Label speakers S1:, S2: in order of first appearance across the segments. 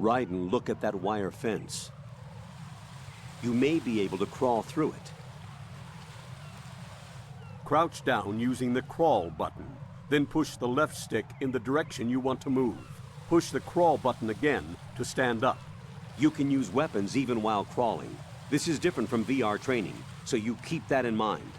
S1: Raiden, look at that wire fence. You may be able to crawl through it. Crouch down using the crawl button. Then push the left stick in the direction you want to move. Push the crawl button again to stand up. You can use weapons even while crawling. This is different from VR training, so you keep that in mind.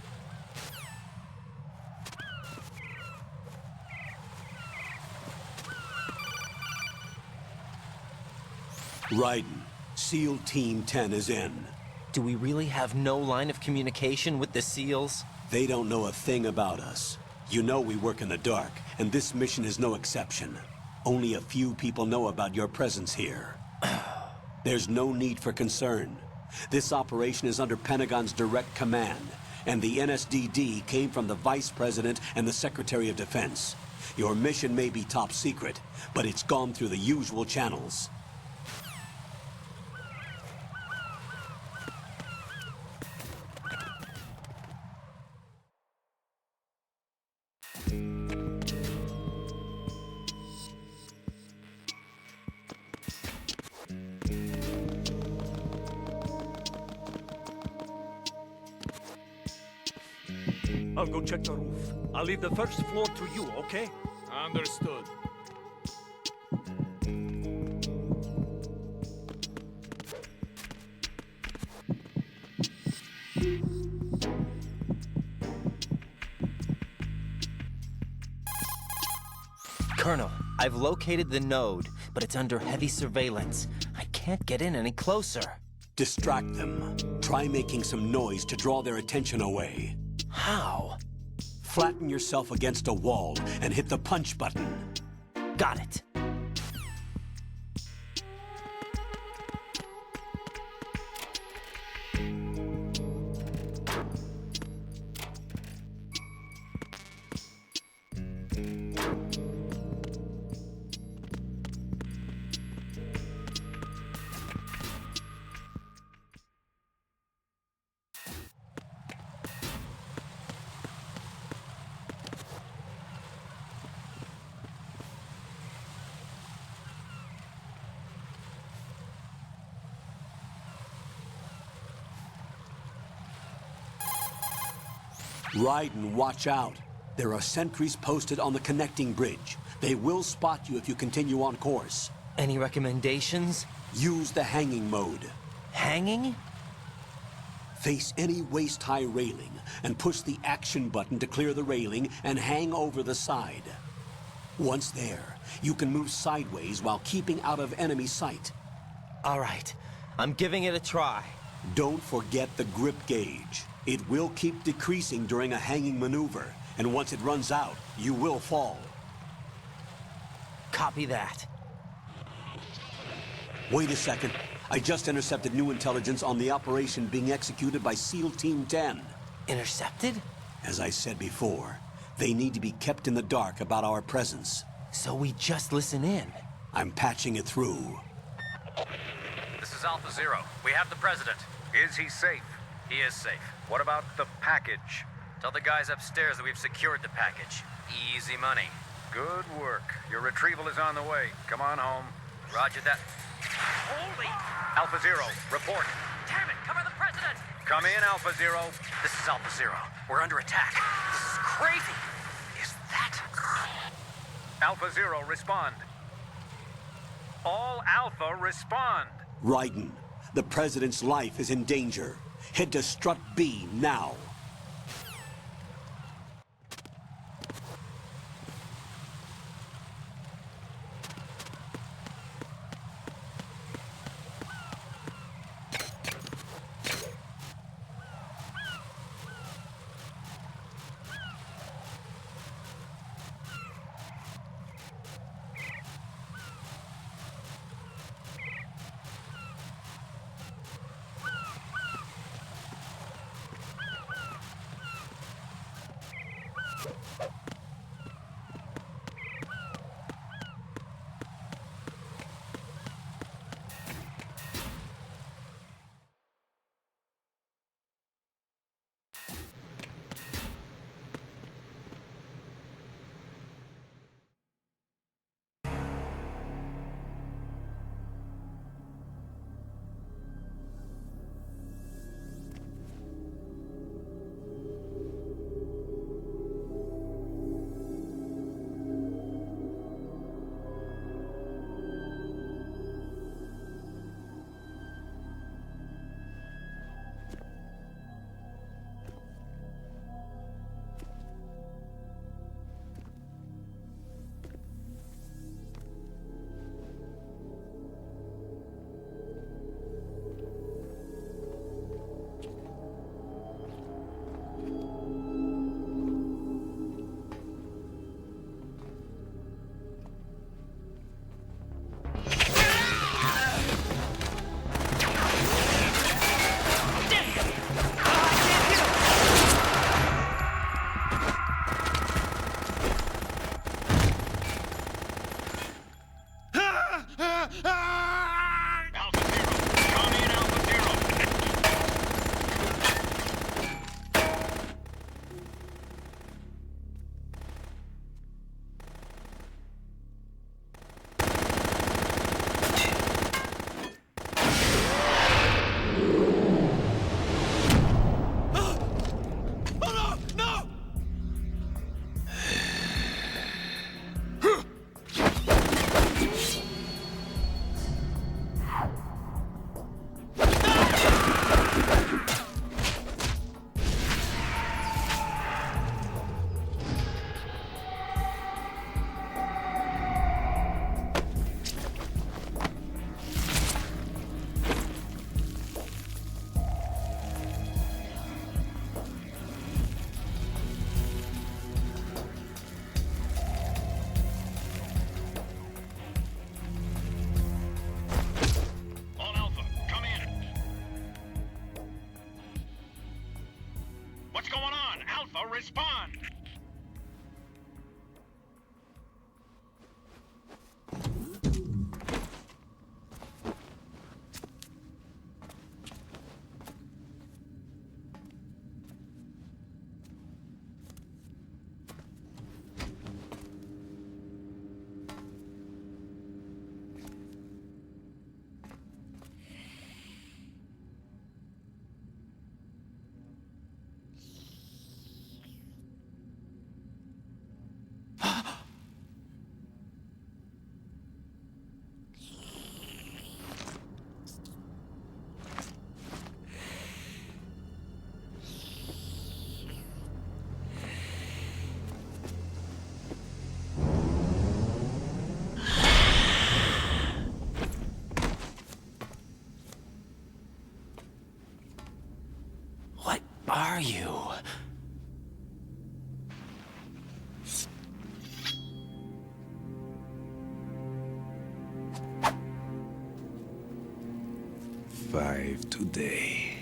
S1: Raiden, SEAL Team 10 is in.
S2: Do we really have no line of communication with the SEALs?
S1: They don't know a thing about us. You know we work in the dark, and this mission is no exception. Only a few people know about your presence here. There's no need for concern. This operation is under Pentagon's direct command, and the NSDD came from the Vice President and the Secretary of Defense. Your mission may be top secret, but it's gone through the usual channels.
S3: I'll go check the roof. I'll leave the first floor to you, okay?
S4: Understood.
S2: Colonel, I've located the node, but it's under heavy surveillance. I can't get in any closer.
S1: Distract them. Try making some noise to draw their attention away.
S2: How?
S1: Flatten yourself against a wall and hit the punch button.
S2: Got it.
S1: Raiden, watch out. There are sentries posted on the connecting bridge. They will spot you if you continue on course.
S2: Any recommendations?
S1: Use the hanging mode.
S2: Hanging?
S1: Face any waist-high railing and push the action button to clear the railing and hang over the side. Once there, you can move sideways while keeping out of enemy sight.
S2: All right, I'm giving it a try.
S1: Don't forget the grip gauge. It will keep decreasing during a hanging maneuver, and once it runs out, you will fall.
S2: Copy that.
S1: Wait a second. I just intercepted new intelligence on the operation being executed by SEAL Team 10.
S2: Intercepted?
S1: As I said before, they need to be kept in the dark about our presence.
S2: So we just listen in.
S1: I'm patching it through.
S5: This is Alpha Zero. We have the President.
S6: Is he safe?
S5: He is safe.
S6: What about the package?
S5: Tell the guys upstairs that we've secured the package. Easy money.
S6: Good work. Your retrieval is on the way. Come on home.
S5: Roger that. Holy!
S6: Alpha Zero, report.
S5: Damn it! Cover the President!
S6: Come in, Alpha Zero.
S5: This is Alpha Zero. We're under attack. This is crazy. Is that...
S6: Alpha Zero, respond. All Alpha, respond.
S1: Raiden, the President's life is in danger. Head to Strut B now.
S4: What's going on? Alpha, respond!
S2: What are you?
S7: Five today.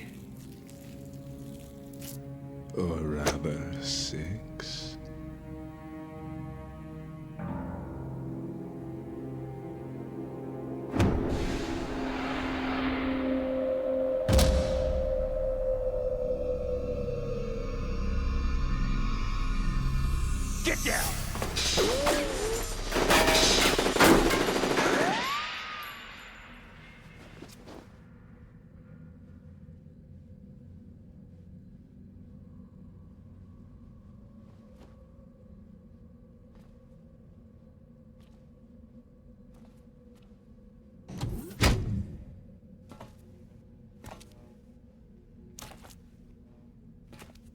S7: Or rather, 6.
S4: Get down!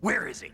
S4: Where is he?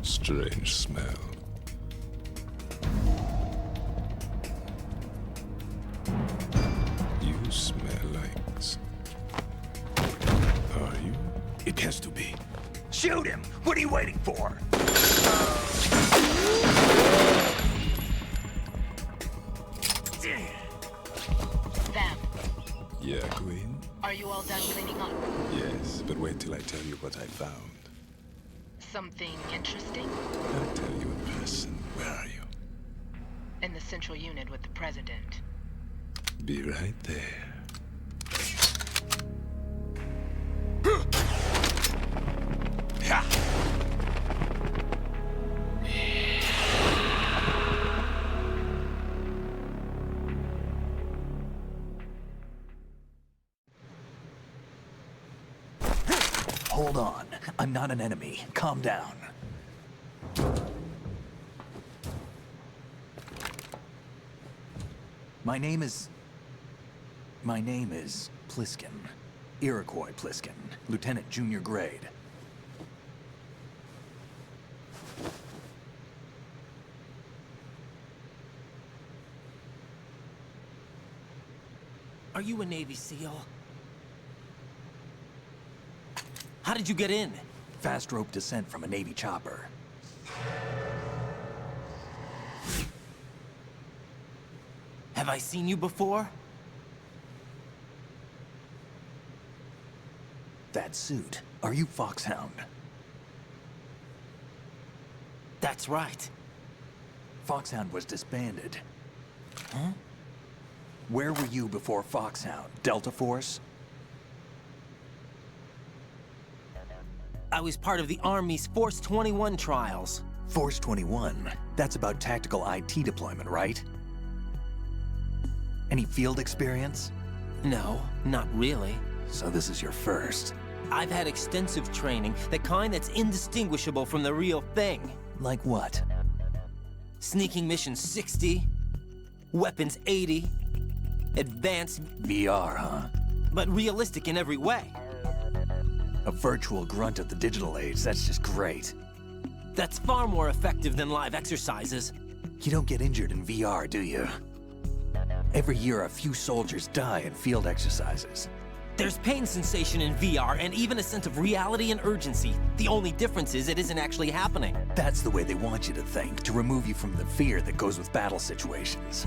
S7: Strange smell. You smell like... Are you?
S4: It has to be. Shoot him! What are you waiting for?
S8: Vamp,
S7: Yeah, Queen?
S8: are you all done cleaning up?
S7: Yes, but wait till I tell you what I found.
S8: Something interesting?
S7: I'll tell you in person. Where are you?
S8: In the central unit with the president.
S7: Be right there.
S9: Hold on. I'm not an enemy. Calm down. My name is Pliskin. Iroquois Pliskin. Lieutenant Junior Grade.
S2: Are you a Navy SEAL? How did you get in?
S9: Fast rope descent from a Navy chopper.
S2: Have I seen you before?
S9: That suit. Are you Foxhound?
S2: That's right.
S9: Foxhound was disbanded. Huh? Where were you before Foxhound? Delta Force?
S2: I was part of the Army's Force 21 trials.
S9: Force 21? That's about tactical IT deployment, right? Any field experience?
S2: No, not really.
S9: So this is your first.
S2: I've had extensive training, the kind that's indistinguishable from the real thing.
S9: Like what?
S2: Sneaking mission 60, weapons 80, advanced,
S9: VR, huh?
S2: but realistic in every way.
S9: A virtual grunt of the digital age, that's just great.
S2: That's far more effective than live exercises.
S9: You don't get injured in VR, do you? Every year, a few soldiers die in field exercises.
S2: There's pain sensation in VR and even a sense of reality and urgency. The only difference is it isn't actually happening.
S9: That's the way they want you to think, to remove you from the fear that goes with battle situations.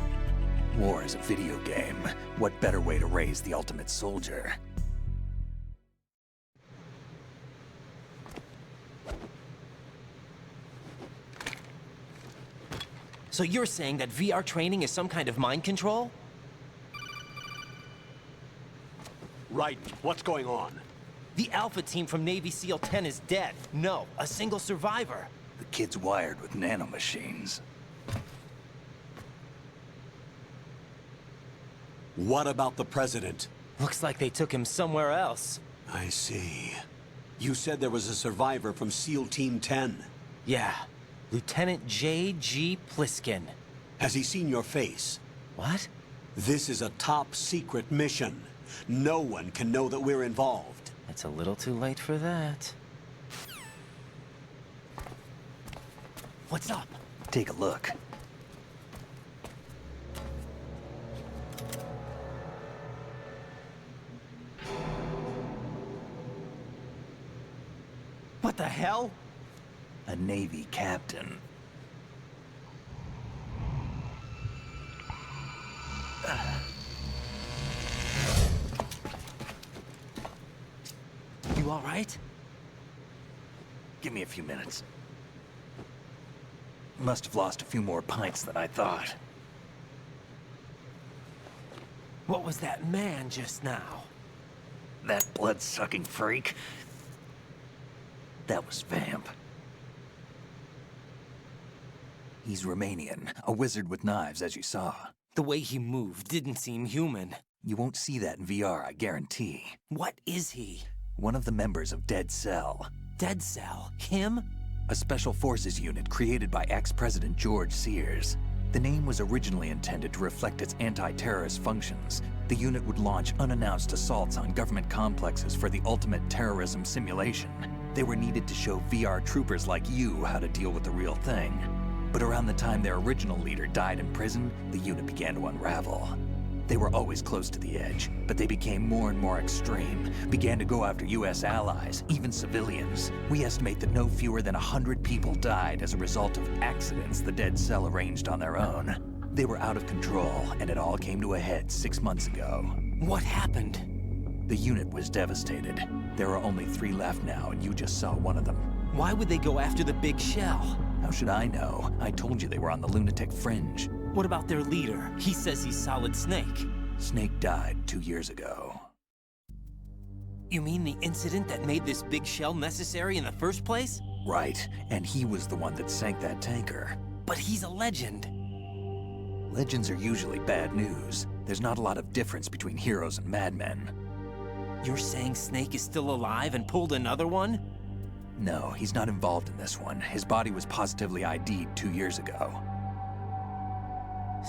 S9: War is a video game. What better way to raise the ultimate soldier?
S2: So you're saying that VR training is some kind of mind control?
S1: Right. What's going on?
S2: The Alpha team from Navy SEAL 10 is dead. No, a single survivor.
S9: The kid's wired with nanomachines.
S1: What about the president?
S2: Looks like they took him somewhere else.
S1: I see. You said there was a survivor from SEAL Team 10.
S2: Yeah, Lieutenant J.G. Pliskin.
S1: Has he seen your face?
S2: What?
S1: This is a top secret mission. No one can know that we're involved.
S2: It's a little too late for that. What's up?
S9: Take a look.
S2: What the hell?
S9: A Navy captain.
S2: You all right?
S9: Give me a few minutes. Must have lost a few more pints than I thought.
S2: What was that man just now?
S9: That blood-sucking freak. That was Vamp. He's Romanian, a wizard with knives, as you saw.
S2: The way he moved didn't seem human.
S9: You won't see that in VR, I guarantee.
S2: What is he?
S9: One of the members of Dead Cell.
S2: Dead Cell? Him?
S9: A special forces unit created by ex-President George Sears. The name was originally intended to reflect its anti-terrorist functions. The unit would launch unannounced assaults on government complexes for the ultimate terrorism simulation. They were needed to show VR troopers like you how to deal with the real thing. But around the time their original leader died in prison, the unit began to unravel. They were always close to the edge, but they became more and more extreme, began to go after US allies, even civilians. We estimate that no fewer than 100 people died as a result of accidents the Dead Cell arranged on their own. They were out of control, and it all came to a head 6 months ago.
S2: What happened?
S9: The unit was devastated. There are only 3 left now, and you just saw one of them.
S2: Why would they go after the big shell?
S9: How should I know? I told you they were on the lunatic fringe.
S2: What about their leader? He says he's Solid Snake.
S9: Snake died 2 years ago.
S2: You mean the incident that made this big shell necessary in the first place?
S9: Right, and he was the one that sank that tanker.
S2: But he's a legend.
S9: Legends are usually bad news. There's not a lot of difference between heroes and madmen.
S2: You're saying Snake is still alive and pulled another one?
S9: No, he's not involved in this one. His body was positively ID'd 2 years ago.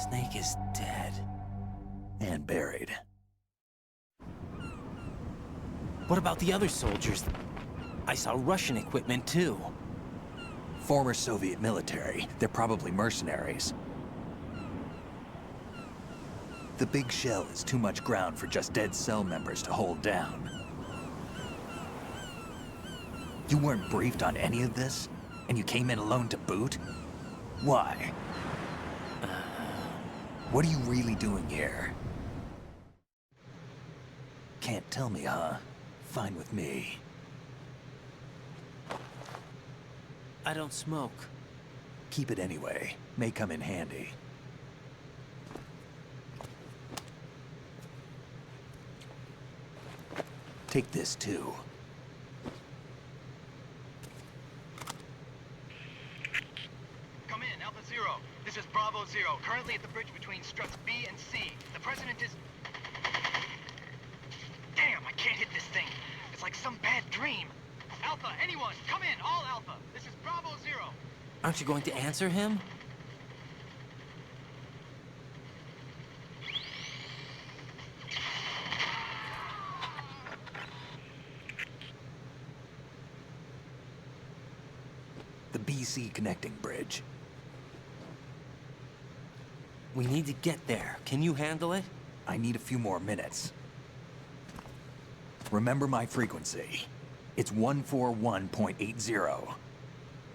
S2: Snake is dead.
S9: And buried.
S2: What about the other soldiers? I saw Russian equipment too.
S9: Former Soviet military. They're probably mercenaries. The big shell is too much ground for just Dead Cell members to hold down. You weren't briefed on any of this? And you came in alone to boot? Why? What are you really doing here? Can't tell me, huh? Fine with me.
S2: I don't smoke.
S9: Keep it anyway. May come in handy. Take this too.
S5: Come in, Alpha Zero. This is Bravo Zero, currently at the bridge between struts B and C. The president is... Damn, I can't hit this thing. It's like some bad dream. Alpha, anyone, come in, all Alpha. This is Bravo Zero.
S2: Aren't you going to answer him?
S9: The PC connecting bridge.
S2: We need to get there. Can you handle it?
S9: I need a few more minutes. Remember my frequency. It's 141.80.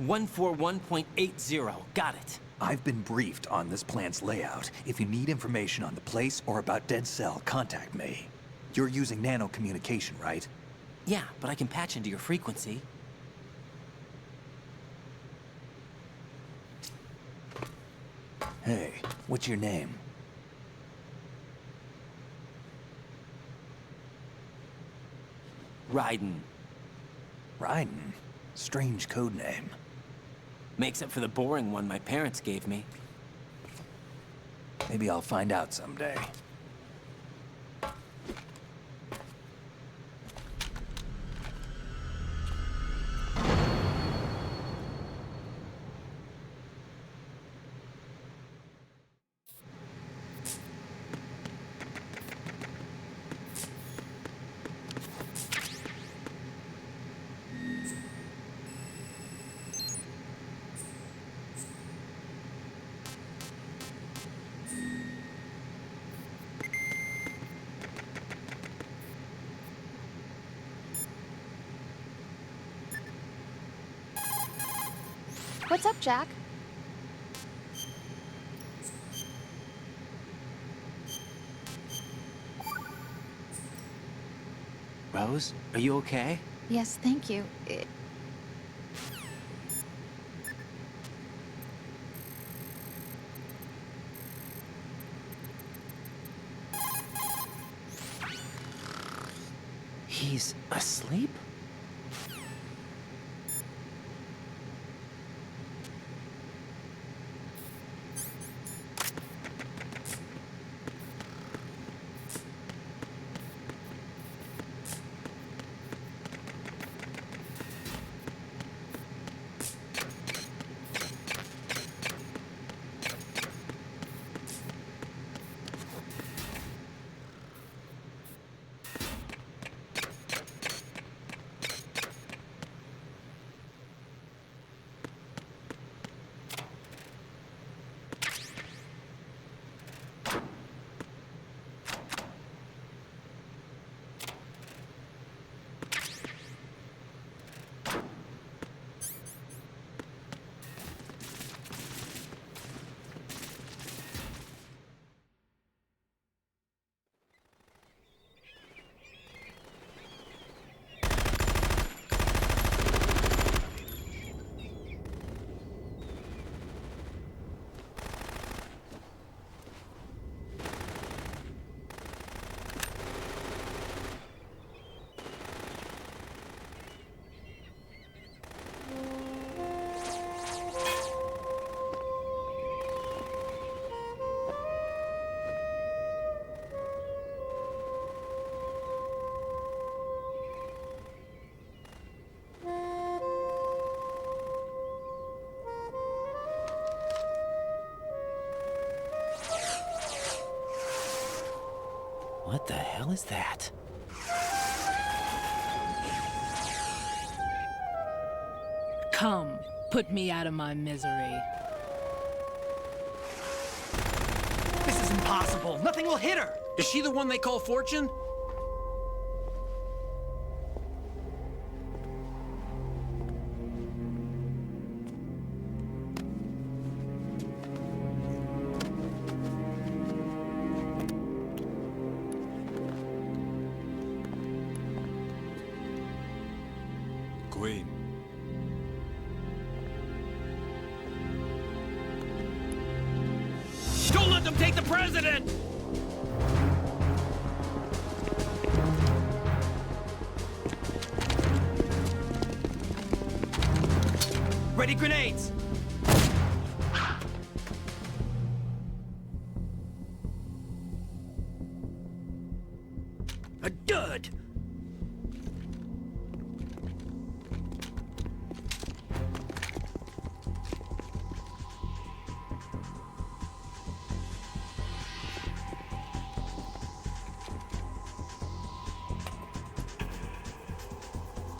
S2: 141.80. Got it.
S9: I've been briefed on this plant's layout. If you need information on the place or about Dead Cell, contact me. You're using nano communication, right?
S2: Yeah, but I can patch into your frequency.
S9: Hey, what's your name?
S2: Raiden.
S9: Raiden? Strange code name.
S2: Makes up for the boring one my parents gave me.
S9: Maybe I'll find out someday.
S10: What's up, Jack?
S2: Rose, are you okay?
S10: Yes, thank you.
S2: He's asleep? What the hell is that?
S11: Come, put me out of my misery.
S4: This is impossible. Nothing will hit her.
S3: Is she the one they call Fortune?
S7: Queen.
S3: Don't let them take the president!
S4: Ready grenades! A dud!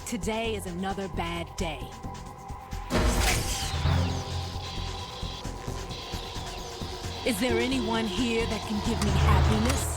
S11: Today is another bad day. Is there anyone here that can give me happiness?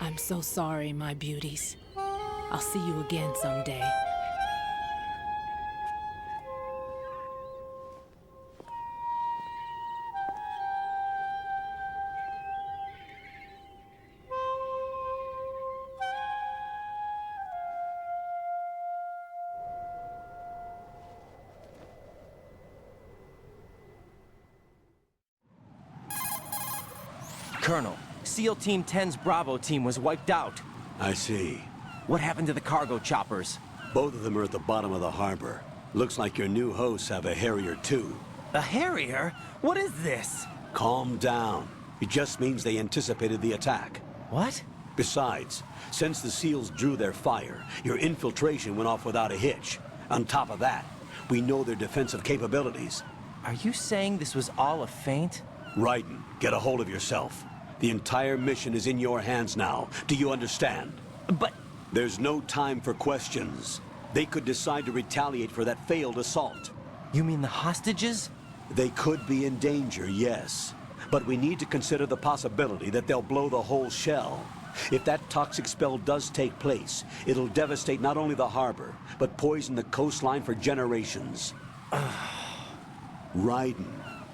S11: I'm so sorry, my beauties. I'll see you again someday.
S2: Colonel, SEAL Team 10's Bravo team was wiped out.
S1: I see.
S2: What happened to the cargo choppers?
S1: Both of them are at the bottom of the harbor. Looks like your new hosts have a Harrier too.
S2: A Harrier? What is this?
S1: Calm down. It just means they anticipated the attack.
S2: What?
S1: Besides, since the SEALs drew their fire, your infiltration went off without a hitch. On top of that, we know their defensive capabilities.
S2: Are you saying this was all a feint?
S1: Raiden, get a hold of yourself. The entire mission is in your hands now. Do you understand?
S2: But...
S1: There's no time for questions. They could decide to retaliate for that failed assault.
S2: You mean the hostages?
S1: They could be in danger, yes. But we need to consider the possibility that they'll blow the whole shell. If that toxic spell does take place, it'll devastate not only the harbor, but poison the coastline for generations. Raiden,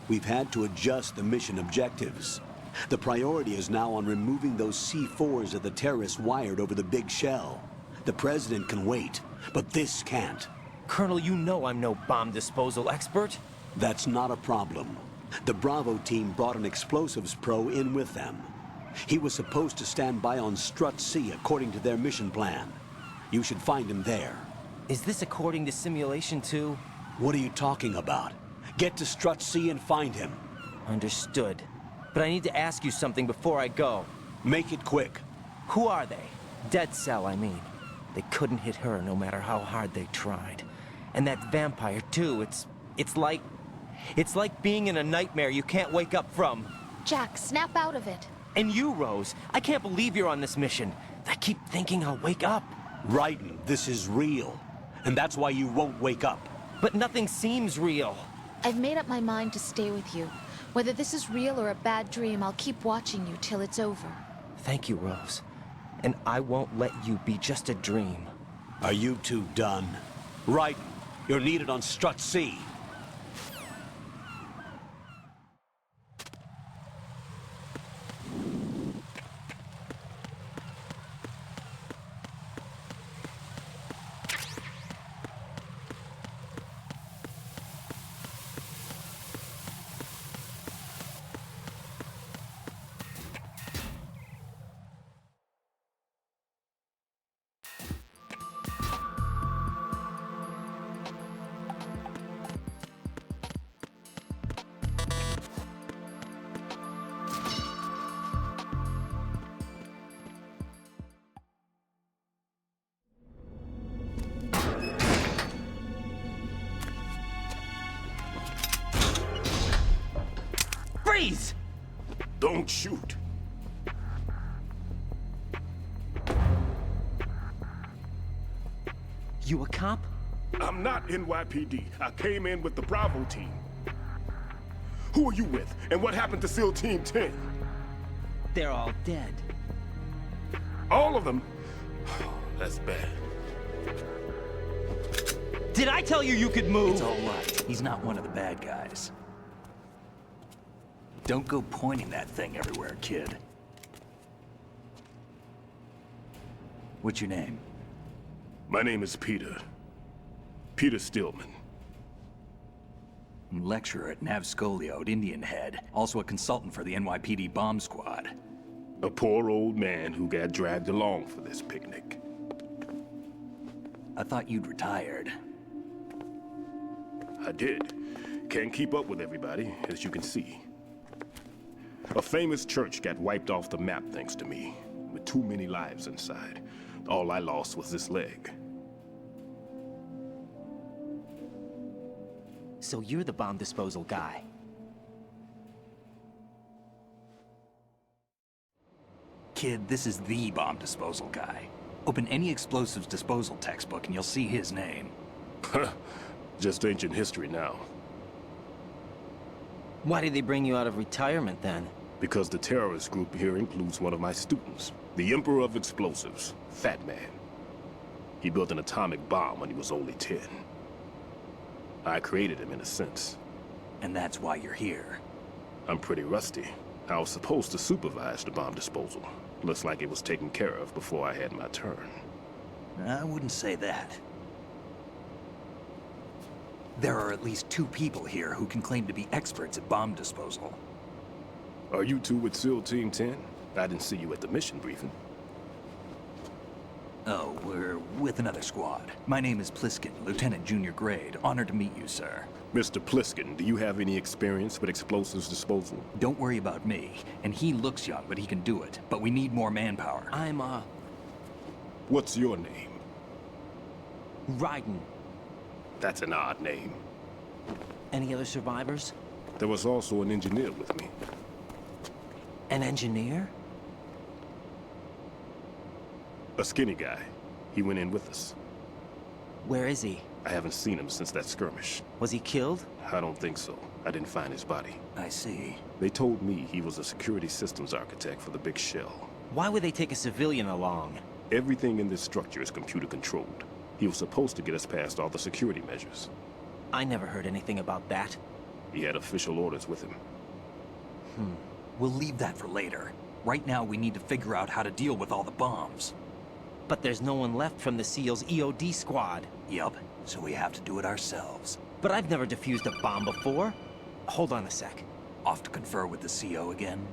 S1: we've had to adjust the mission objectives. The priority is now on removing those C4s that the terrorists wired over the big shell. The President can wait, but this can't.
S2: Colonel, you know I'm no bomb disposal expert.
S1: That's not a problem. The Bravo team brought an explosives pro in with them. He was supposed to stand by on Strut C according to their mission plan. You should find him there.
S2: Is this according to simulation too?
S1: What are you talking about? Get to Strut C and find him.
S2: Understood. But I need to ask you something before I go.
S1: Make it quick.
S2: Who are they? Dead Cell, I mean. They couldn't hit her no matter how hard they tried. And that vampire too, it's like being in a nightmare you can't wake up from.
S10: Jack, snap out of it.
S2: And you, Rose, I can't believe you're on this mission. I keep thinking I'll wake up.
S1: Raiden, this is real. And that's why you won't wake up.
S2: But nothing seems real.
S10: I've made up my mind to stay with you. Whether this is real or a bad dream, I'll keep watching you till it's over.
S2: Thank you, Rose. And I won't let you be just a dream.
S1: Are you two done? Raiden, you're needed on Strut C.
S2: Freeze!
S4: Don't shoot.
S2: You a cop?
S4: I'm not NYPD. I came in with the Bravo team. Who are you with? And what happened to SEAL Team 10?
S2: They're all dead.
S4: All of them? That's bad.
S2: Did I tell you you could move?
S9: It's all right. He's not one of the bad guys. Don't go pointing that thing everywhere, kid. What's your name?
S4: My name is Peter. Peter Stillman.
S9: Lecturer at Navscolio at Indian Head, also a consultant for the NYPD bomb squad.
S4: A poor old man who got dragged along for this picnic.
S9: I thought you'd retired.
S4: I did. Can't keep up with everybody, as you can see. A famous church got wiped off the map thanks to me, with too many lives inside. All I lost was this leg.
S2: So you're the bomb disposal guy.
S9: Kid, this is the bomb disposal guy. Open any explosives disposal textbook and you'll see his name.
S4: Just ancient history now.
S2: Why did they bring you out of retirement then?
S4: Because the terrorist group here includes one of my students, the Emperor of Explosives, Fat Man. He built an atomic bomb when he was only 10. I created him in a sense.
S9: And that's why you're here.
S4: I'm pretty rusty. I was supposed to supervise the bomb disposal. Looks like it was taken care of before I had my turn.
S9: I wouldn't say that. There are at least 2 people here who can claim to be experts at bomb disposal.
S4: Are you two with SEAL Team 10? I didn't see you at the mission briefing.
S9: Oh, we're with another squad. My name is Pliskin, Lieutenant Junior Grade. Honored to meet you, sir.
S4: Mr. Pliskin, do you have any experience with explosives disposal?
S9: Don't worry about me. And he looks young, but he can do it. But we need more manpower.
S2: I'm,
S4: What's your name?
S2: Raiden.
S4: That's an odd name.
S2: Any other survivors?
S4: There was also an engineer with me.
S2: An engineer?
S4: A skinny guy. He went in with us.
S2: Where is he?
S4: I haven't seen him since that skirmish.
S2: Was he killed?
S4: I don't think so. I didn't find his body.
S9: I see.
S4: They told me he was a security systems architect for the big shell.
S2: Why would they take a civilian along?
S4: Everything in this structure is computer controlled. He was supposed to get us past all the security measures.
S2: I never heard anything about that.
S4: He had official orders with him.
S9: We'll leave that for later. Right now, we need to figure out how to deal with all the bombs.
S2: But there's no one left from the SEAL's EOD squad.
S9: Yup, so we have to do it ourselves.
S2: But I've never defused a bomb before. Hold on a sec.
S9: Off to confer with the CO again?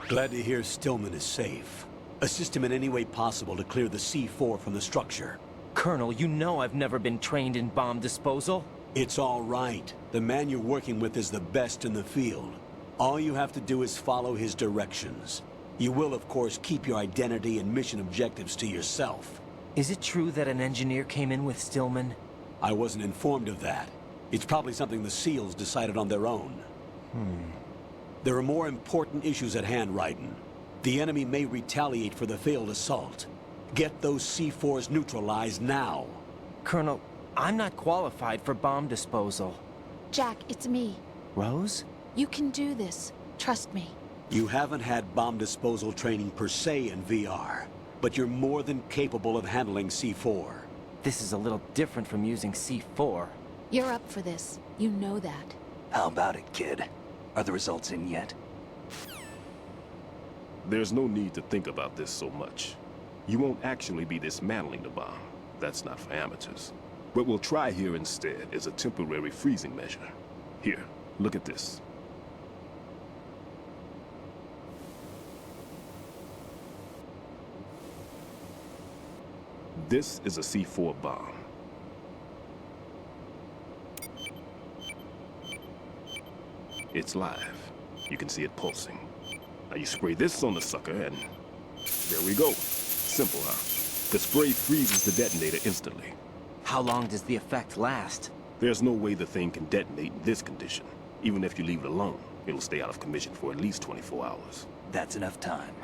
S1: Glad to hear Stillman is safe. Assist him in any way possible to clear the C4 from the structure.
S2: Colonel, you know I've never been trained in bomb disposal.
S1: It's all right. The man you're working with is the best in the field. All you have to do is follow his directions. You will, of course, keep your identity and mission objectives to yourself.
S2: Is it true that an engineer came in with Stillman?
S1: I wasn't informed of that. It's probably something the SEALs decided on their own. There are more important issues at hand, Raiden. The enemy may retaliate for the failed assault. Get those C4s neutralized now.
S2: Colonel, I'm not qualified for bomb disposal.
S10: Jack, it's me.
S2: Rose?
S10: You can do this. Trust me.
S1: You haven't had bomb disposal training per se in VR, but you're more than capable of handling C4.
S2: This is a little different from using C4.
S10: You're up for this. You know that.
S9: How about it, kid? Are the results in yet?
S4: There's no need to think about this so much. You won't actually be dismantling the bomb. That's not for amateurs. What we'll try here instead is a temporary freezing measure. Here, look at this. This is a C4 bomb. It's live. You can see it pulsing. Now you spray this on the sucker and there we go. Simple, huh? The spray freezes the detonator instantly.
S2: How long does the effect last?
S4: There's no way the thing can detonate in this condition. Even if you leave it alone, it'll stay out of commission for at least 24 hours.
S9: That's enough time.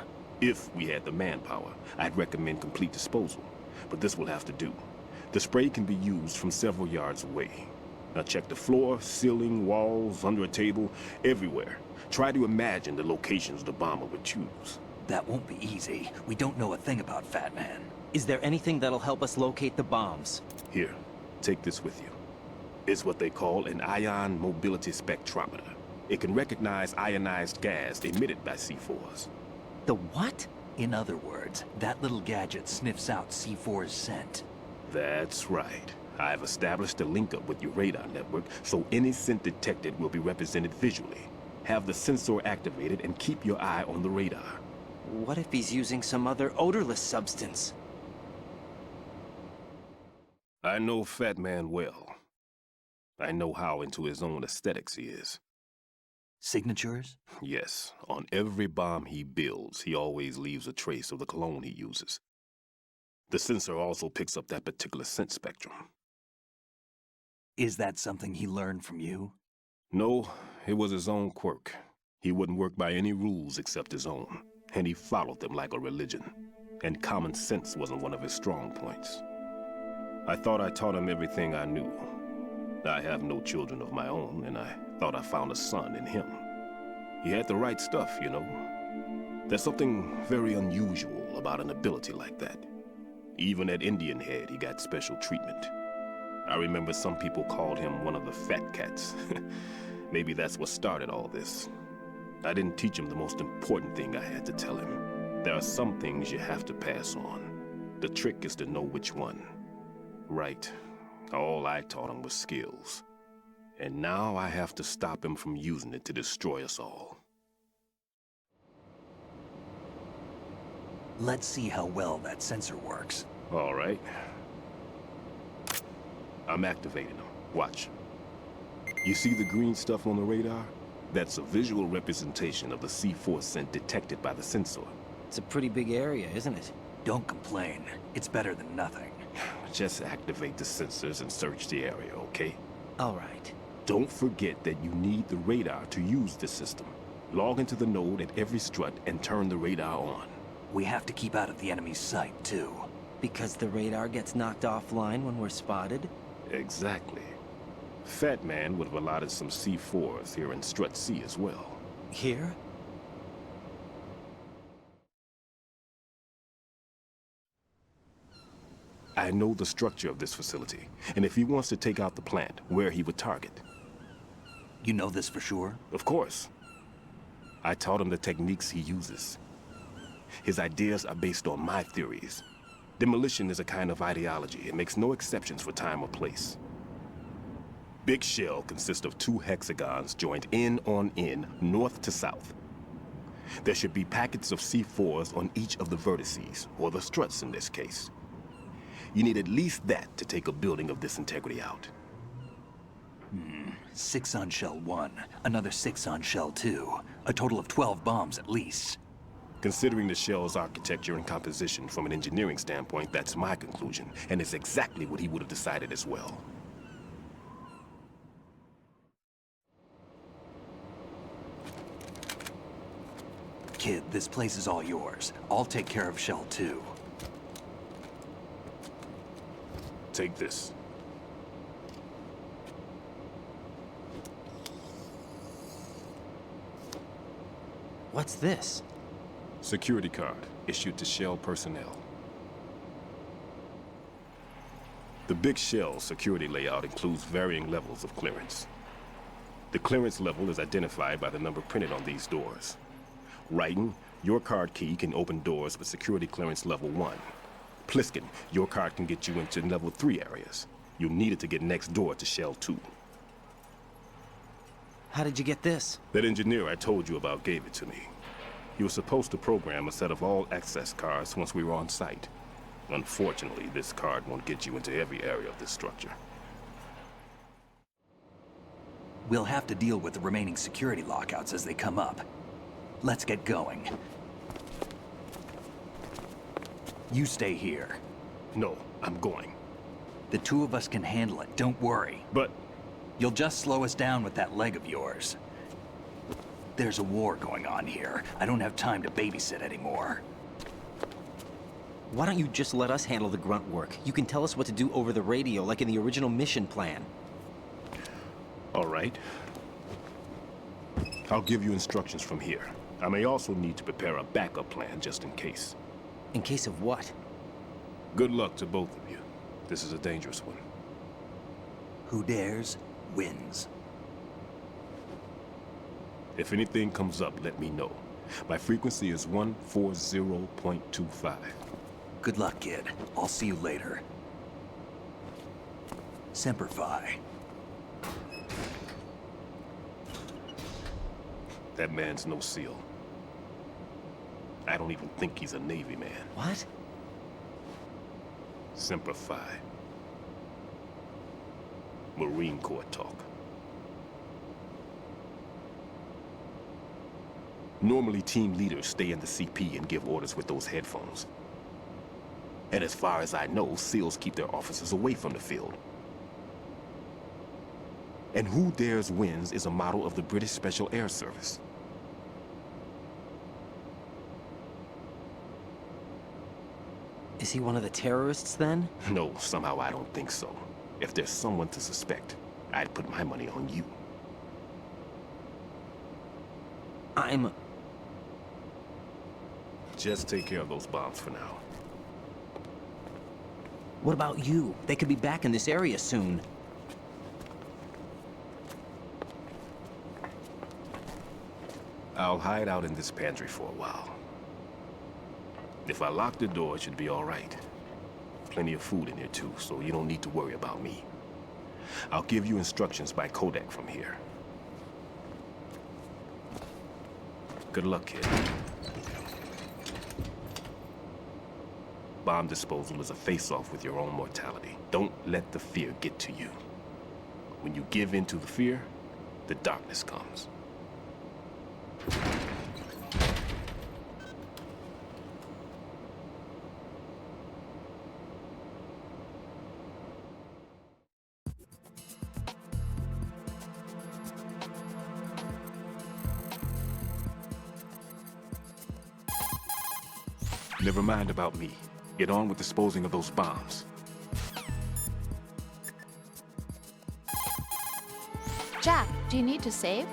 S4: If we had the manpower, I'd recommend complete disposal. But this will have to do. The spray can be used from several yards away. Now check the floor, ceiling, walls, under a table, everywhere. Try to imagine the locations the bomber would choose.
S9: That won't be easy. We don't know a thing about Fat Man.
S2: Is there anything that'll help us locate the bombs?
S4: Here, take this with you. It's what they call an ion mobility spectrometer. It can recognize ionized gas emitted by C4s.
S2: The what?
S9: In other words, that little gadget sniffs out C4's scent.
S4: That's right. I've established a link-up with your radar network, so any scent detected will be represented visually. Have the sensor activated and keep your eye on the radar.
S2: What if he's using some other odorless substance?
S4: I know Fat Man well. I know how into his own aesthetics he is.
S9: Signatures?
S4: Yes, on every bomb he builds, he always leaves a trace of the cologne he uses. The sensor also picks up that particular scent spectrum.
S9: Is that something he learned from you?
S4: No, it was his own quirk. He wouldn't work by any rules except his own, and he followed them like a religion. And common sense wasn't one of his strong points. I thought I taught him everything I knew. I have no children of my own, and I thought I found a son in him. He had the right stuff, you know. There's something very unusual about an ability like that. Even at Indian Head, he got special treatment. I remember some people called him one of the fat cats. Maybe that's what started all this. I didn't teach him the most important thing I had to tell him. There are some things you have to pass on. The trick is to know which one. Right. All I taught him was skills. And now I have to stop him from using it to destroy us all.
S9: Let's see how well that sensor works.
S4: All right. I'm activating them. Watch. You see the green stuff on the radar? That's a visual representation of the C4 scent detected by the sensor.
S2: It's a pretty big area, isn't it?
S9: Don't complain. It's better than nothing.
S4: Just activate the sensors and search the area, okay?
S2: All right.
S4: Don't forget that you need the radar to use this system. Log into the node at every strut and turn the radar on.
S9: We have to keep out of the enemy's sight, too.
S2: Because the radar gets knocked offline when we're spotted?
S4: Exactly. Fat Man would have allotted some C4s here in Strut C as well.
S2: Here?
S4: I know the structure of this facility, and if he wants to take out the plant, where he would target.
S9: You know this for sure?
S4: Of course. I taught him the techniques he uses. His ideas are based on my theories. Demolition is a kind of ideology. It makes no exceptions for time or place. Big Shell consists of 2 hexagons joined end on end, north to south. There should be packets of C4s on each of the vertices, or the struts in this case. You need at least that to take a building of this integrity out.
S9: 6 on Shell 1, another 6 on Shell 2. A total of 12 bombs at least.
S4: Considering the shell's architecture and composition from an engineering standpoint, that's my conclusion, and it's exactly what he would have decided as well.
S9: Kid, this place is all yours. I'll take care of Shell 2.
S4: Take this.
S2: What's this?
S4: Security card issued to Shell personnel. The Big Shell security layout includes varying levels of clearance. The clearance level is identified by the number printed on these doors. Raiden, your card key can open doors with security clearance level 1. Pliskin, your card can get you into level 3 areas. You'll need it to get next door to Shell 2.
S2: How did you get this?
S4: That engineer I told you about gave it to me. He was supposed to program a set of all access cards once we were on site. Unfortunately, this card won't get you into every area of this structure.
S9: We'll have to deal with the remaining security lockouts as they come up. Let's get going. You stay here.
S4: No, I'm going.
S9: The 2 of us can handle it, don't worry.
S4: But...
S9: You'll just slow us down with that leg of yours. There's a war going on here. I don't have time to babysit anymore.
S2: Why don't you just let us handle the grunt work? You can tell us what to do over the radio, like in the original mission plan.
S4: All right. I'll give you instructions from here. I may also need to prepare a backup plan just in case.
S2: In case of what?
S4: Good luck to both of you. This is a dangerous one.
S9: Who dares, wins.
S4: If anything comes up, let me know. My frequency is 140.25.
S9: Good luck, kid. I'll see you later. Semper Fi.
S4: That man's no SEAL. I don't even think he's a Navy man.
S2: What?
S4: Semper Fi. Marine Corps talk. Normally, team leaders stay in the CP and give orders with those headphones. And as far as I know, SEALs keep their officers away from the field. And Who Dares Wins is a model of the British Special Air Service.
S2: Is he one of the terrorists, then?
S4: No, somehow I don't think so. If there's someone to suspect, I'd put my money on you. Just take care of those bombs for now.
S2: What about you? They could be back in this area soon.
S4: I'll hide out in this pantry for a while. If I lock the door, it should be all right. Plenty of food in here too, so you don't need to worry about me. I'll give you instructions by Kodak from here. Good luck, kid. Bomb disposal is a face-off with your own mortality. Don't let the fear get to you. When you give in to the fear, the darkness comes. Never mind about me. Get on with disposing of those bombs.
S10: Jack, do you need to save?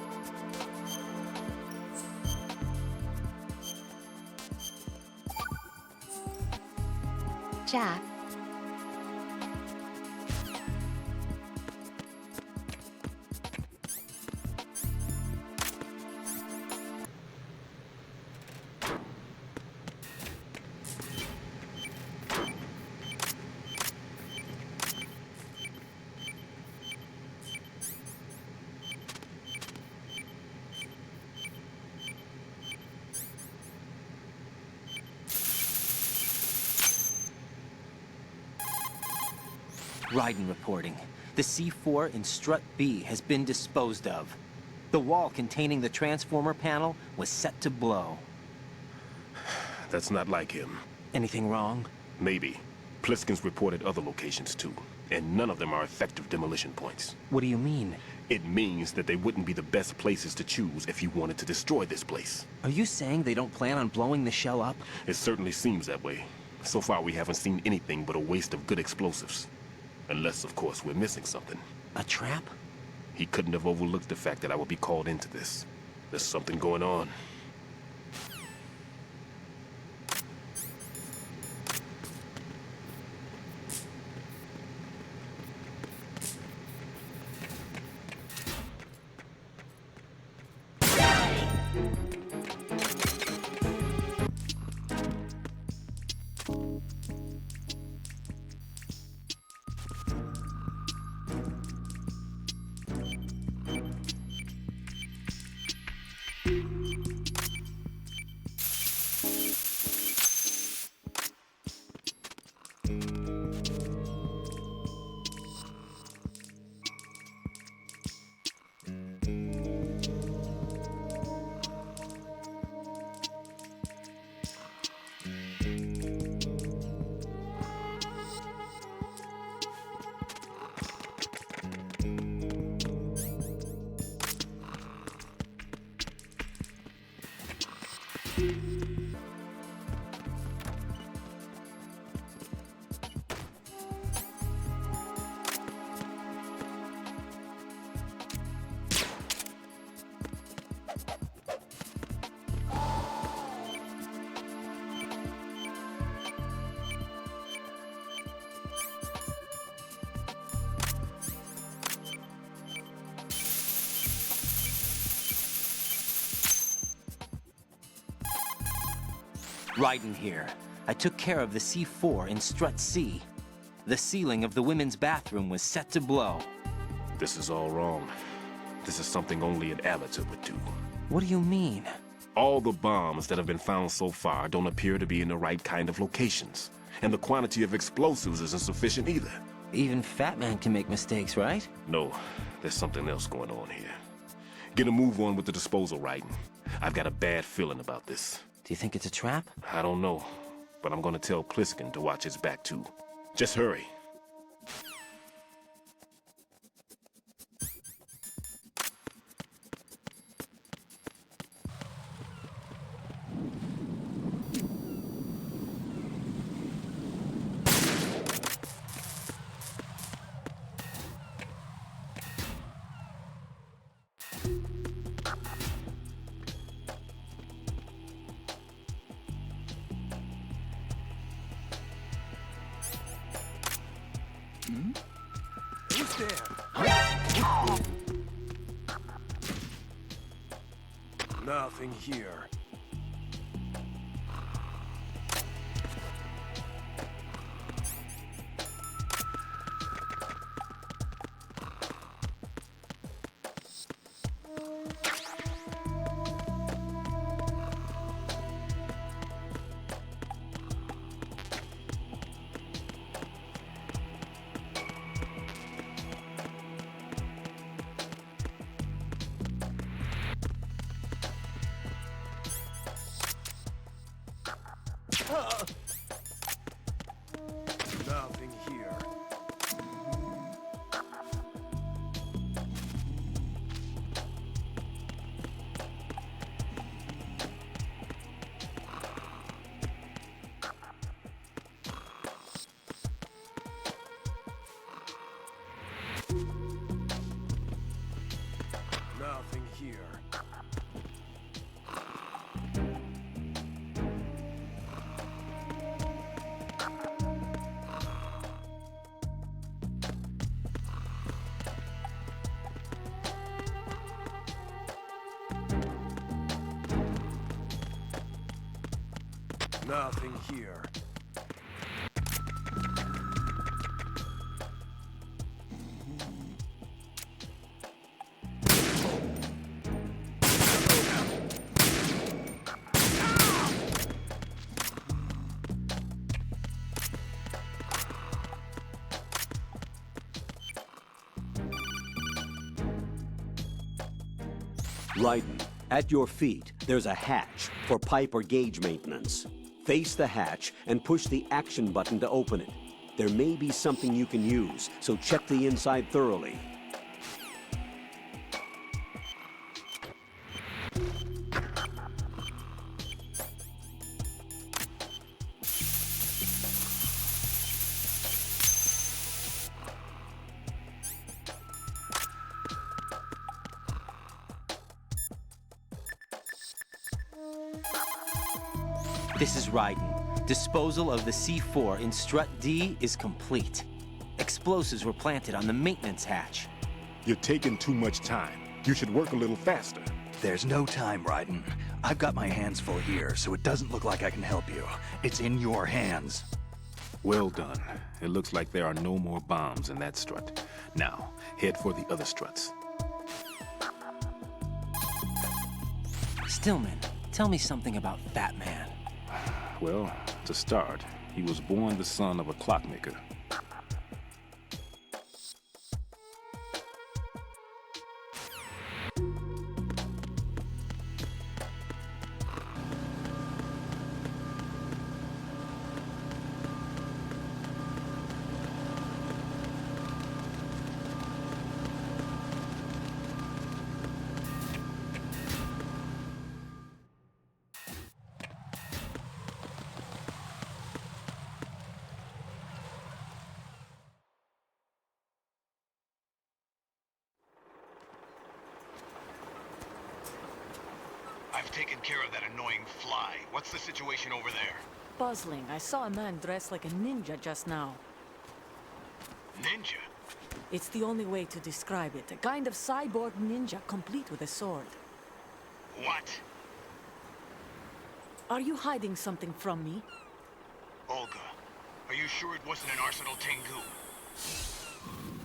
S10: Jack.
S2: Raiden reporting. The C4 in Strut B has been disposed of. The wall containing the transformer panel was set to blow.
S4: That's not like him.
S2: Anything wrong?
S4: Maybe. Pliskin's reported other locations too, and none of them are effective demolition points.
S2: What do you mean?
S4: It means that they wouldn't be the best places to choose if you wanted to destroy this place.
S2: Are you saying they don't plan on blowing the shell up?
S4: It certainly seems that way. So far, we haven't seen anything but a waste of good explosives. Unless, of course, we're missing something.
S2: A trap?
S4: He couldn't have overlooked the fact that I would be called into this. There's something going on.
S2: Raiden here. I took care of the C4 in Strut C. The ceiling of the women's bathroom was set to blow.
S4: This is all wrong. This is something only an amateur would do.
S2: What do you mean?
S4: All the bombs that have been found so far don't appear to be in the right kind of locations. And the quantity of explosives isn't sufficient either.
S2: Even Fat Man can make mistakes, right?
S4: No, there's something else going on here. Get a move on with the disposal, Raiden. I've got a bad feeling about this.
S2: Do you think it's a trap?
S4: I don't know, but I'm gonna tell Pliskin to watch his back too. Just hurry.
S3: Who's there? Nothing here. Nothing here. Nothing here. Nothing here.
S1: Raiden, at your feet, there's a hatch for pipe or gauge maintenance. Face the hatch and push the action button to open it. There may be something you can use, so check the inside thoroughly.
S2: This is Raiden. Disposal of the C4 in Strut D is complete. Explosives were planted on the maintenance hatch.
S4: You're taking too much time. You should work a little faster.
S9: There's no time, Raiden. I've got my hands full here, so it doesn't look like I can help you. It's in your hands.
S4: Well done. It looks like there are no more bombs in that strut. Now, head for the other struts.
S2: Stillman, tell me something about Fat Man.
S4: Well, to start, he was born the son of a clockmaker.
S5: I've taken care of that annoying fly. What's the situation over there?
S11: Puzzling. I saw a man dressed like a ninja just now.
S5: Ninja?
S11: It's the only way to describe it. A kind of cyborg ninja, complete with a sword.
S5: What?
S11: Are you hiding something from me?
S5: Olga, Are you sure it wasn't an Arsenal Tengu?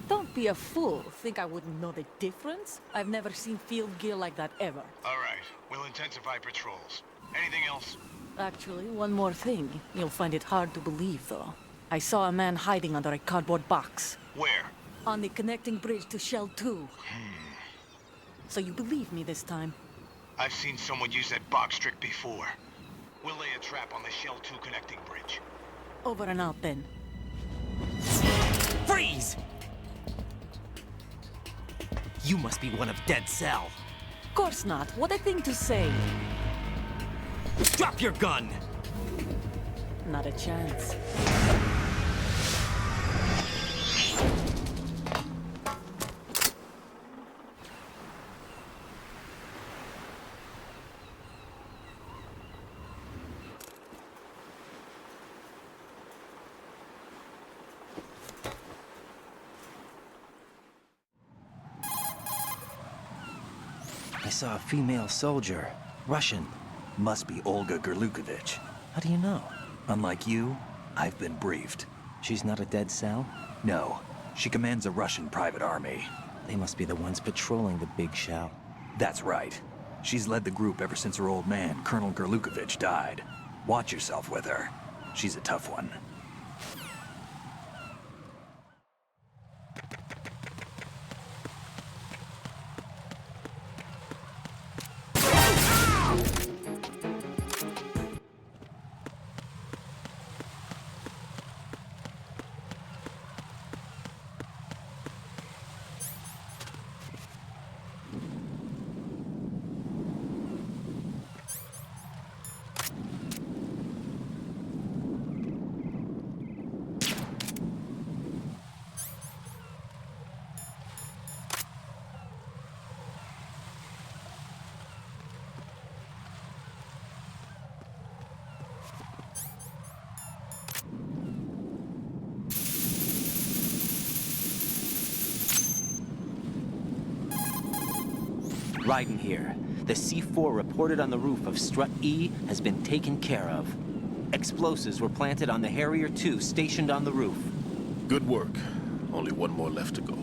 S11: Don't be a fool. Think I wouldn't know the difference? I've never seen field gear like that ever.
S5: All right, we'll intensify patrols. Anything else?
S11: Actually, one more thing. You'll find it hard to believe, though. I saw a man hiding under a cardboard box.
S5: Where?
S11: On the connecting bridge to Shell 2. So you believe me this time?
S5: I've seen someone use that box trick before. We'll lay a trap on the Shell 2 connecting bridge.
S11: Over and out, then.
S2: Freeze! You must be one of Dead Cell.
S11: Course not. What a thing to say.
S2: Drop your gun!
S11: Not a chance.
S2: I saw a female soldier. Russian.
S9: Must be Olga Gerlukovich.
S2: How do you know?
S9: Unlike you, I've been briefed.
S2: She's not a Dead Cell?
S9: No, she commands a Russian private army.
S2: They must be the ones patrolling the big shell.
S9: That's right. She's led the group ever since her old man, Colonel Gerlukovich, died. Watch yourself with her. She's a tough one.
S2: Raiden here. The C4 reported on the roof of Strut E has been taken care of. Explosives were planted on the Harrier 2 stationed on the roof.
S4: Good work. Only one more left to go.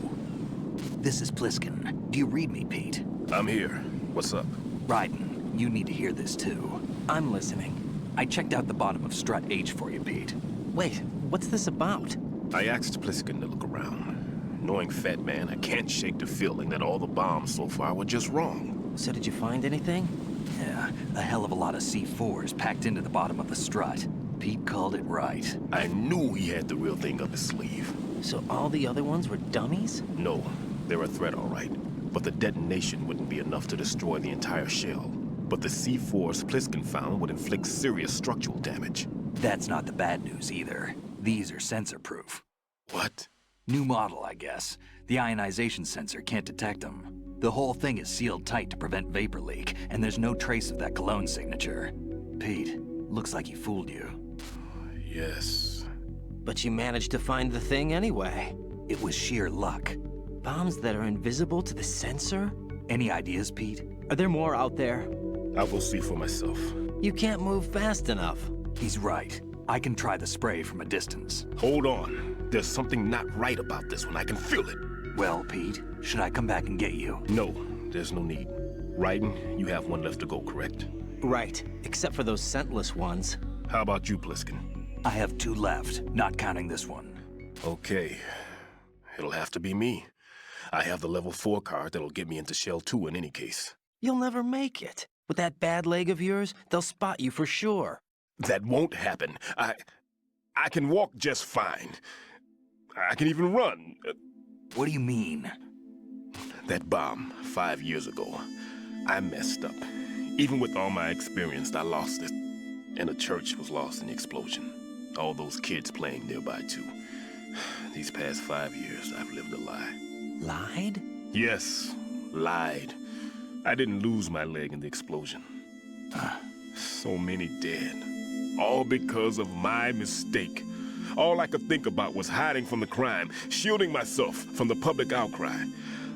S9: This is Pliskin. Do you read me, Pete?
S4: I'm here. What's up?
S9: Raiden, you need to hear this too.
S2: I'm listening.
S9: I checked out the bottom of Strut H for you, Pete.
S2: Wait, what's this about?
S4: I asked Pliskin to look around. Knowing Fat Man, I can't shake the feeling that all the bombs so far were just wrong.
S2: So did you find anything?
S9: Yeah, a hell of a lot of C4s packed into the bottom of the strut. Pete called it right.
S4: I knew he had the real thing up his sleeve.
S2: So all the other ones were dummies?
S4: No, they're a threat, all right. But the detonation wouldn't be enough to destroy the entire shell. But the C4s Pliskin found would inflict serious structural damage.
S9: That's not the bad news either. These are sensor-proof.
S4: What?
S9: New model, I guess. The ionization sensor can't detect them. The whole thing is sealed tight to prevent vapor leak, and there's no trace of that cologne signature. Pete, looks like he fooled you.
S4: Yes.
S2: But you managed to find the thing anyway.
S9: It was sheer luck.
S2: Bombs that are invisible to the sensor?
S9: Any ideas, Pete?
S2: Are there more out there?
S4: I'll go see for myself.
S2: You can't move fast enough.
S9: He's right. I can try the spray from a distance.
S4: Hold on. There's something not right about this one. I can feel it.
S9: Well, Pete, should I come back and get you?
S4: No, there's no need. Raiden, you have one left to go, correct?
S2: Right, except for those scentless ones.
S4: How about you, Pliskin?
S9: I have 2 left, not counting this one.
S4: Okay. It'll have to be me. I have the level 4 card that'll get me into Shell 2 in any case.
S2: You'll never make it. With that bad leg of yours, they'll spot you for sure.
S4: That won't happen. I can walk just fine. I can even run.
S9: What do you mean?
S4: That bomb, 5 years ago. I messed up. Even with all my experience, I lost it. And the church was lost in the explosion. All those kids playing nearby, too. These past 5 years, I've lived a lie.
S2: Lied?
S4: Yes, lied. I didn't lose my leg in the explosion. So many dead. All because of my mistake. All I could think about was hiding from the crime, shielding myself from the public outcry.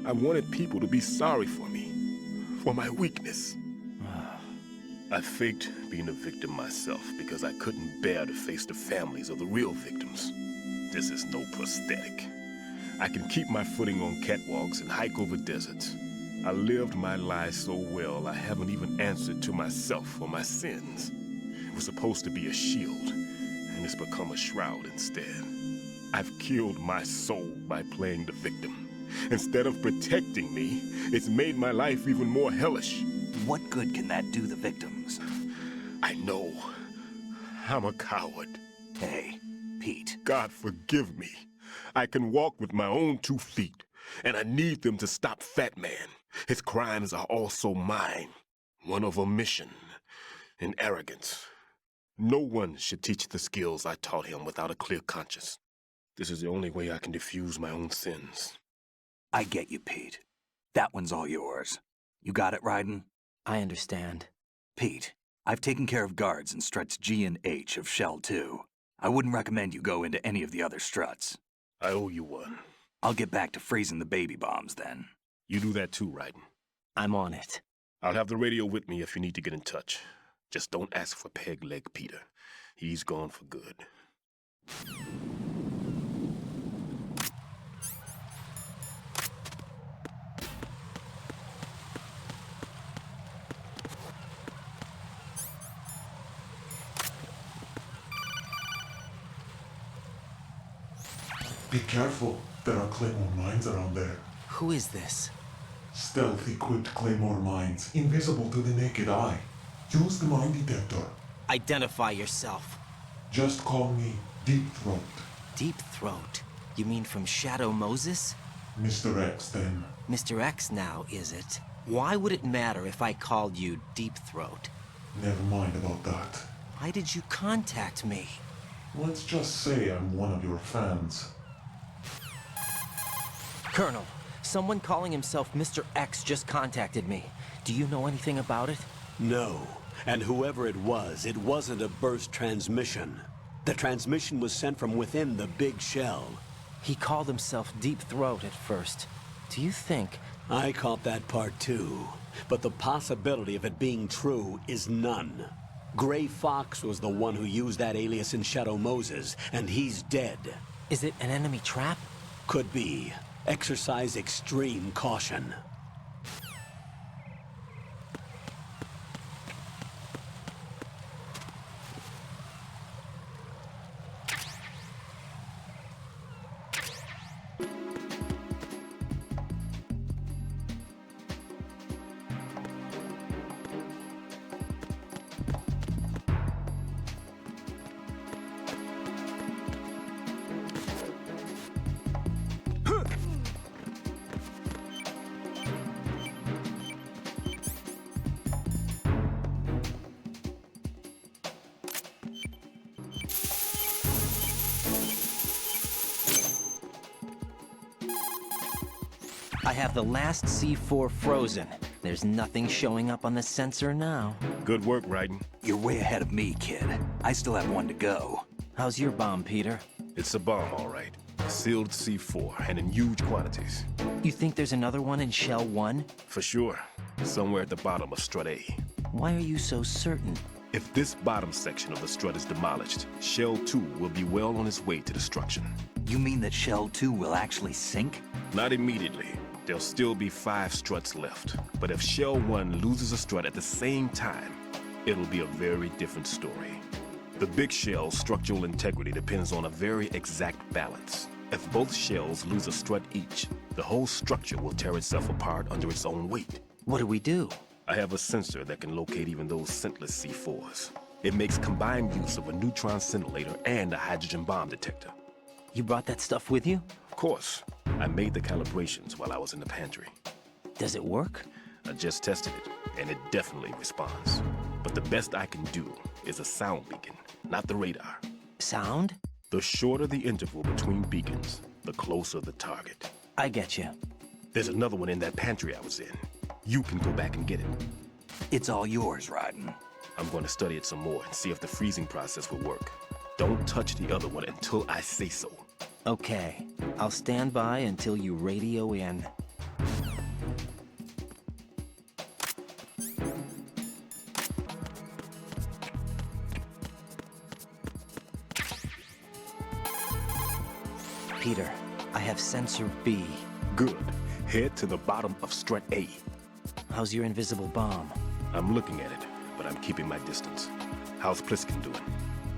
S4: I wanted people to be sorry for me, for my weakness. I faked being a victim myself because I couldn't bear to face the families of the real victims. This is no prosthetic. I can keep my footing on catwalks and hike over deserts. I lived my life so well, I haven't even answered to myself for my sins. It was supposed to be a shield, and it's become a shroud instead. I've killed my soul by playing the victim. Instead of protecting me, it's made my life even more hellish.
S9: What good can that do the victims?
S4: I know. I'm a coward.
S9: Hey, Pete.
S4: God forgive me. I can walk with my own 2 feet, and I need them to stop Fat Man. His crimes are also mine. One of omission and arrogance. No one should teach the skills I taught him without a clear conscience. This is the only way I can diffuse my own sins.
S9: I get you, Pete. That one's all yours. You got it, Raiden?
S2: I understand.
S9: Pete, I've taken care of guards in struts G and H of Shell 2. I wouldn't recommend you go into any of the other struts.
S4: I owe you one.
S9: I'll get back to freezing the baby bombs then.
S4: You do that too, Raiden.
S2: I'm on it.
S4: I'll have the radio with me if you need to get in touch. Just don't ask for Peg Leg Peter. He's gone for good.
S12: Be careful. There are Claymore mines around there.
S2: Who is this?
S12: Stealth-equipped Claymore mines, invisible to the naked eye. Use the mine detector.
S2: Identify yourself.
S12: Just call me Deep Throat.
S2: Deep Throat? You mean from Shadow Moses?
S12: Mr. X, then.
S2: Mr. X now, is it? Why would it matter if I called you Deep Throat?
S12: Never mind about that.
S2: Why did you contact me?
S12: Let's just say I'm one of your fans.
S2: Colonel, someone calling himself Mr. X just contacted me. Do you know anything about it?
S1: No. And whoever it wasn't a burst transmission. The transmission was sent from within the big shell.
S2: He called himself Deep Throat at first. Do you think...
S1: I caught that part too. But the possibility of it being true is none. Gray Fox was the one who used that alias in Shadow Moses, and he's dead.
S2: Is it an enemy trap?
S1: Could be. Exercise extreme caution.
S2: I have the last C4 frozen. There's nothing showing up on the sensor now.
S4: Good work, Raiden.
S9: You're way ahead of me, kid. I still have one to go.
S2: How's your bomb, Peter?
S4: It's a bomb, all right. Sealed C4, and in huge quantities.
S2: You think there's another one in Shell 1?
S4: For sure. Somewhere at the bottom of Strut A.
S2: Why are you so certain?
S4: If this bottom section of the strut is demolished, Shell 2 will be well on its way to destruction.
S9: You mean that Shell 2 will actually sink?
S4: Not immediately. There'll still be 5 struts left. But if Shell 1 loses a strut at the same time, it'll be a very different story. The big shell's structural integrity depends on a very exact balance. If both shells lose a strut each, the whole structure will tear itself apart under its own weight.
S2: What do we do?
S4: I have a sensor that can locate even those scentless C4s. It makes combined use of a neutron scintillator and a hydrogen bomb detector.
S2: You brought that stuff with you?
S4: Of course. I made the calibrations while I was in the pantry.
S2: Does it work?
S4: I just tested it, and it definitely responds. But the best I can do is a sound beacon, not the radar.
S2: Sound?
S4: The shorter the interval between beacons, the closer the target.
S2: I get you.
S4: There's another one in that pantry I was in. You can go back and get it.
S9: It's all yours, Raiden.
S4: I'm going to study it some more and see if the freezing process will work. Don't touch the other one until I say so.
S2: Okay. I'll stand by until you radio in. Peter, I have sensor B.
S4: Good. Head to the bottom of strut A.
S2: How's your invisible bomb?
S4: I'm looking at it, but I'm keeping my distance. How's Pliskin doing?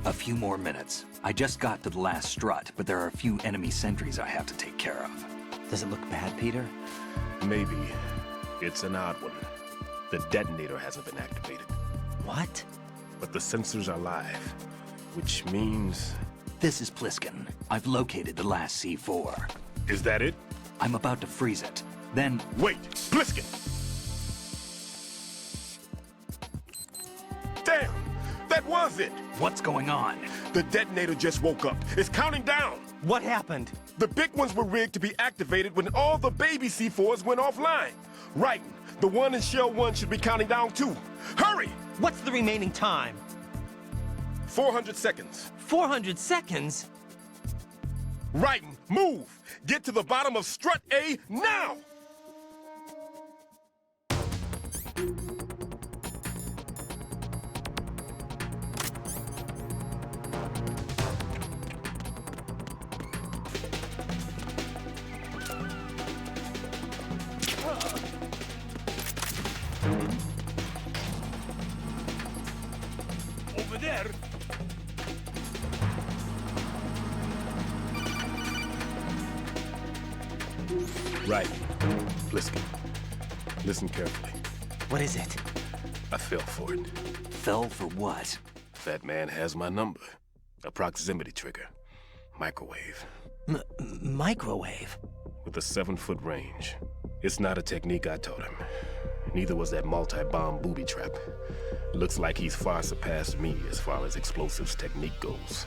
S9: A few more minutes. I just got to the last strut, but there are a few enemy sentries I have to take care of.
S2: Does it look bad, Peter?
S4: Maybe. It's an odd one. The detonator hasn't been activated.
S2: What?
S4: But the sensors are live, which means...
S9: This is Pliskin. I've located the last C4.
S4: Is that it?
S9: I'm about to freeze it. Then...
S4: Wait! Pliskin! Damn! That was it!
S9: What's going on?
S4: The detonator just woke up. It's counting down!
S2: What happened?
S4: The big ones were rigged to be activated when all the baby C4s went offline. Right. The one in Shell 1 should be counting down too. Hurry!
S2: What's the remaining time?
S4: 400 seconds.
S2: 400 seconds?
S4: Right. Move! Get to the bottom of strut A now!
S3: Over there.
S4: Right. Pliskin. Listen carefully.
S2: What is it?
S4: I fell for it.
S9: Fell for what?
S4: That man has my number. A proximity trigger. Microwave.
S2: Microwave?
S4: With a 7-foot range. It's not a technique I taught him. Neither was that multi-bomb booby trap. Looks like he's far surpassed me as far as explosives technique goes.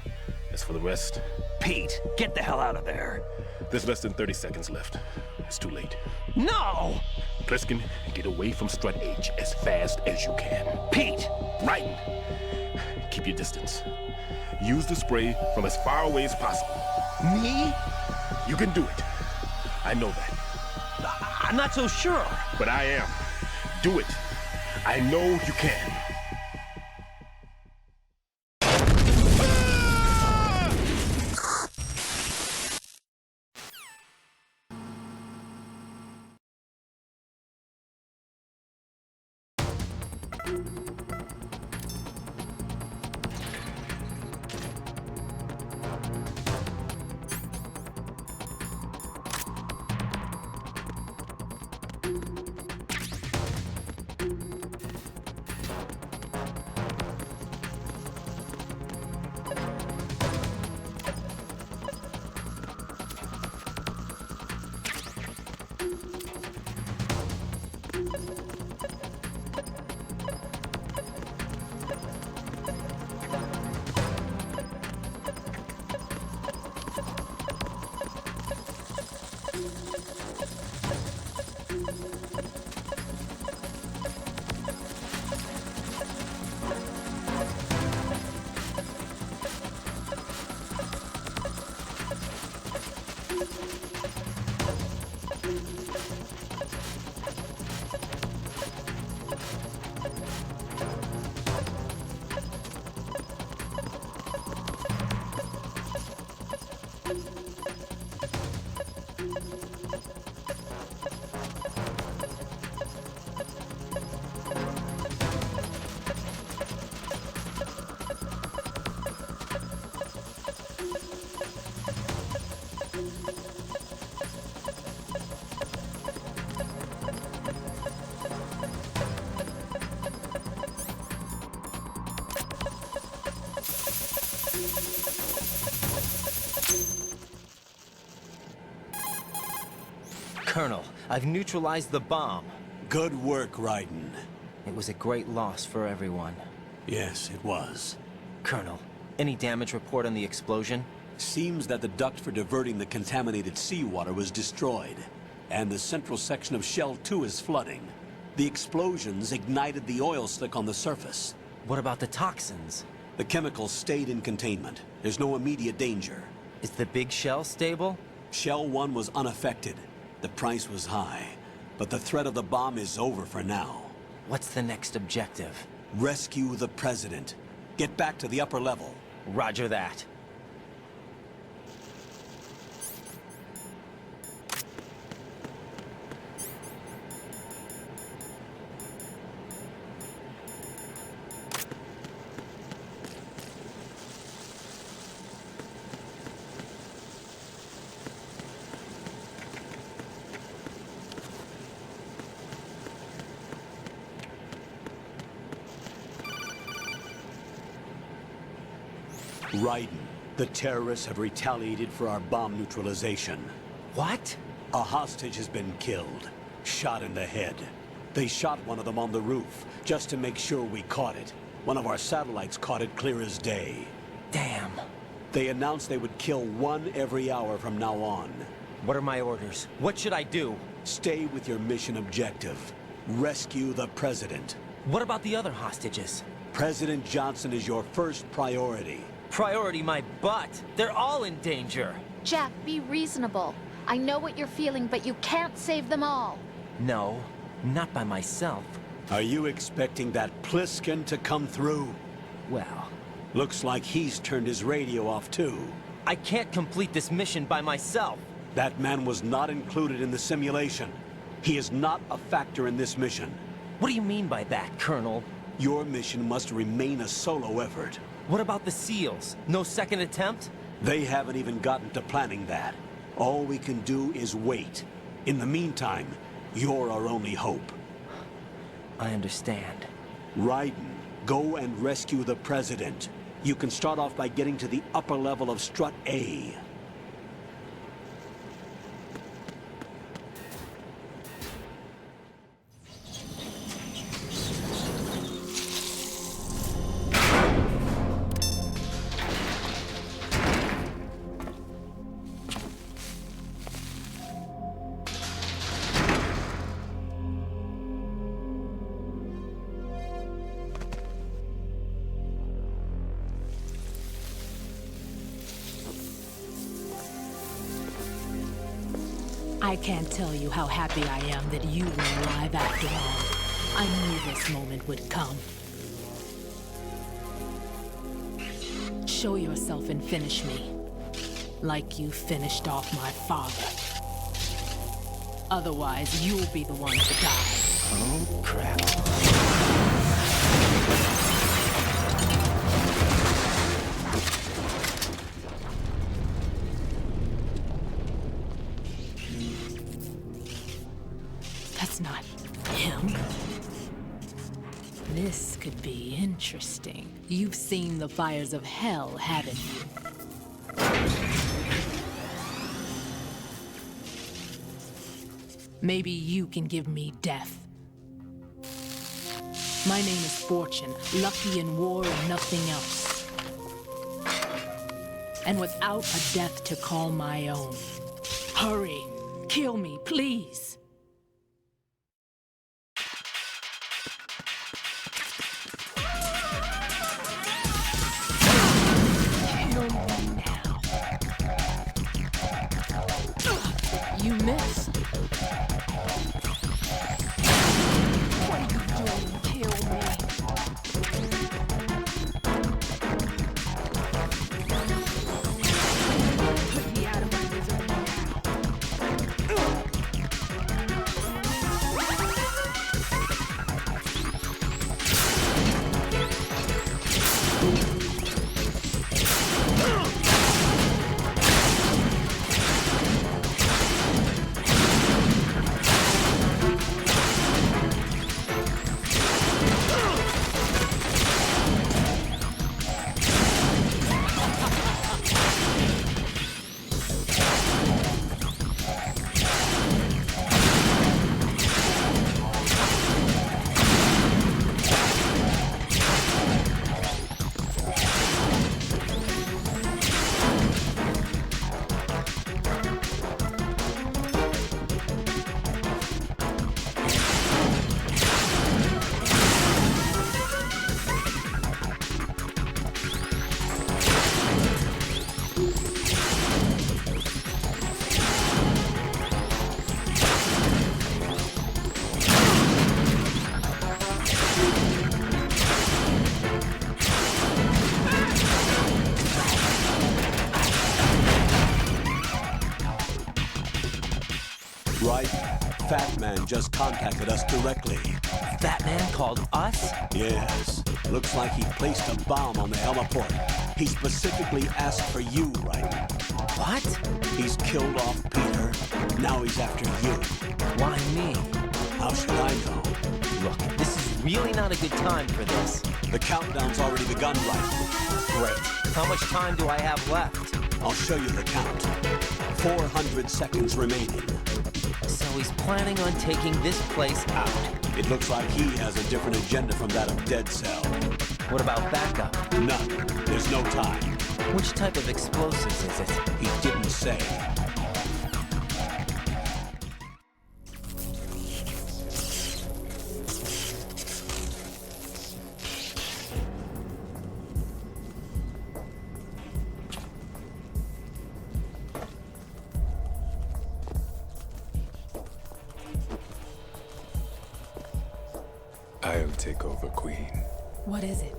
S4: As for the rest...
S9: Pete, get the hell out of there.
S4: There's less than 30 seconds left. It's too late.
S2: No!
S4: Pliskin, get away from strut H as fast as you can.
S2: Pete!
S4: Right! Keep your distance. Use the spray from as far away as possible.
S2: Me?
S4: You can do it. I know that.
S2: I'm not so sure.
S4: But I am. Do it. I know you can.
S2: Colonel, I've neutralized the bomb.
S1: Good work, Raiden.
S2: It was a great loss for everyone.
S1: Yes, it was.
S2: Colonel, any damage report on the explosion?
S1: Seems that the duct for diverting the contaminated seawater was destroyed, and the central section of Shell 2 is flooding. The explosions ignited the oil slick on the surface.
S2: What about the toxins?
S1: The chemicals stayed in containment. There's no immediate danger.
S2: Is the big shell stable?
S1: Shell 1 was unaffected. The price was high, but the threat of the bomb is over for now.
S2: What's the next objective?
S1: Rescue the President. Get back to the upper level.
S2: Roger that.
S1: Raiden, the terrorists have retaliated for our bomb neutralization.
S2: What?
S1: A hostage has been killed, shot in the head. They shot one of them on the roof, just to make sure we caught it. One of our satellites caught it clear as day.
S2: Damn.
S1: They announced they would kill one every hour from now on.
S2: What are my orders? What should I do?
S1: Stay with your mission objective. Rescue the President.
S2: What about the other hostages?
S1: President Johnson is your first priority.
S2: Priority my butt. They're all in danger.
S10: Jack, be reasonable. I know what you're feeling, but you can't save them all.
S2: No, not by myself.
S1: Are you expecting that Pliskin to come through?
S2: Well,
S1: looks like he's turned his radio off too.
S2: I can't complete this mission by myself.
S1: That man was not included in the simulation. He is not a factor in this mission.
S2: What do you mean by that, Colonel?
S1: Your mission must remain a solo effort.
S2: What about the SEALs? No second attempt?
S1: They haven't even gotten to planning that. All we can do is wait. In the meantime, you're our only hope.
S2: I understand.
S1: Raiden, go and rescue the President. You can start off by getting to the upper level of Strut A.
S11: I can't tell you how happy I am that you were alive after all. I knew this moment would come. Show yourself and finish me. Like you finished off my father. Otherwise, you'll be the one to die.
S2: Oh, crap.
S11: That's not him. This could be interesting. You've seen the fires of hell, haven't you? Maybe you can give me death. My name is Fortune, lucky in war and nothing else. And without a death to call my own. Hurry, kill me, please. You missed. What are you doing? Kill me. Put me out of my misery
S1: Right? Fat Man just contacted us directly.
S2: Fat Man called us?
S1: Yes. Looks like he placed a bomb on the heliport. He specifically asked for you, right?
S2: What?
S1: He's killed off Peter. Now he's after you.
S2: Why me?
S1: How should I know?
S2: Look, this is really not a good time for this.
S1: The countdown's already begun, right?
S2: Great. How much time do I have left?
S1: I'll show you the count. 400 seconds remaining.
S2: So he's planning on taking this place out.
S1: It looks like he has a different agenda from that of Dead Cell.
S2: What about backup?
S1: None. There's no time.
S2: Which type of explosives is it?
S1: He didn't say.
S7: I'll take over, Queen.
S11: What is it?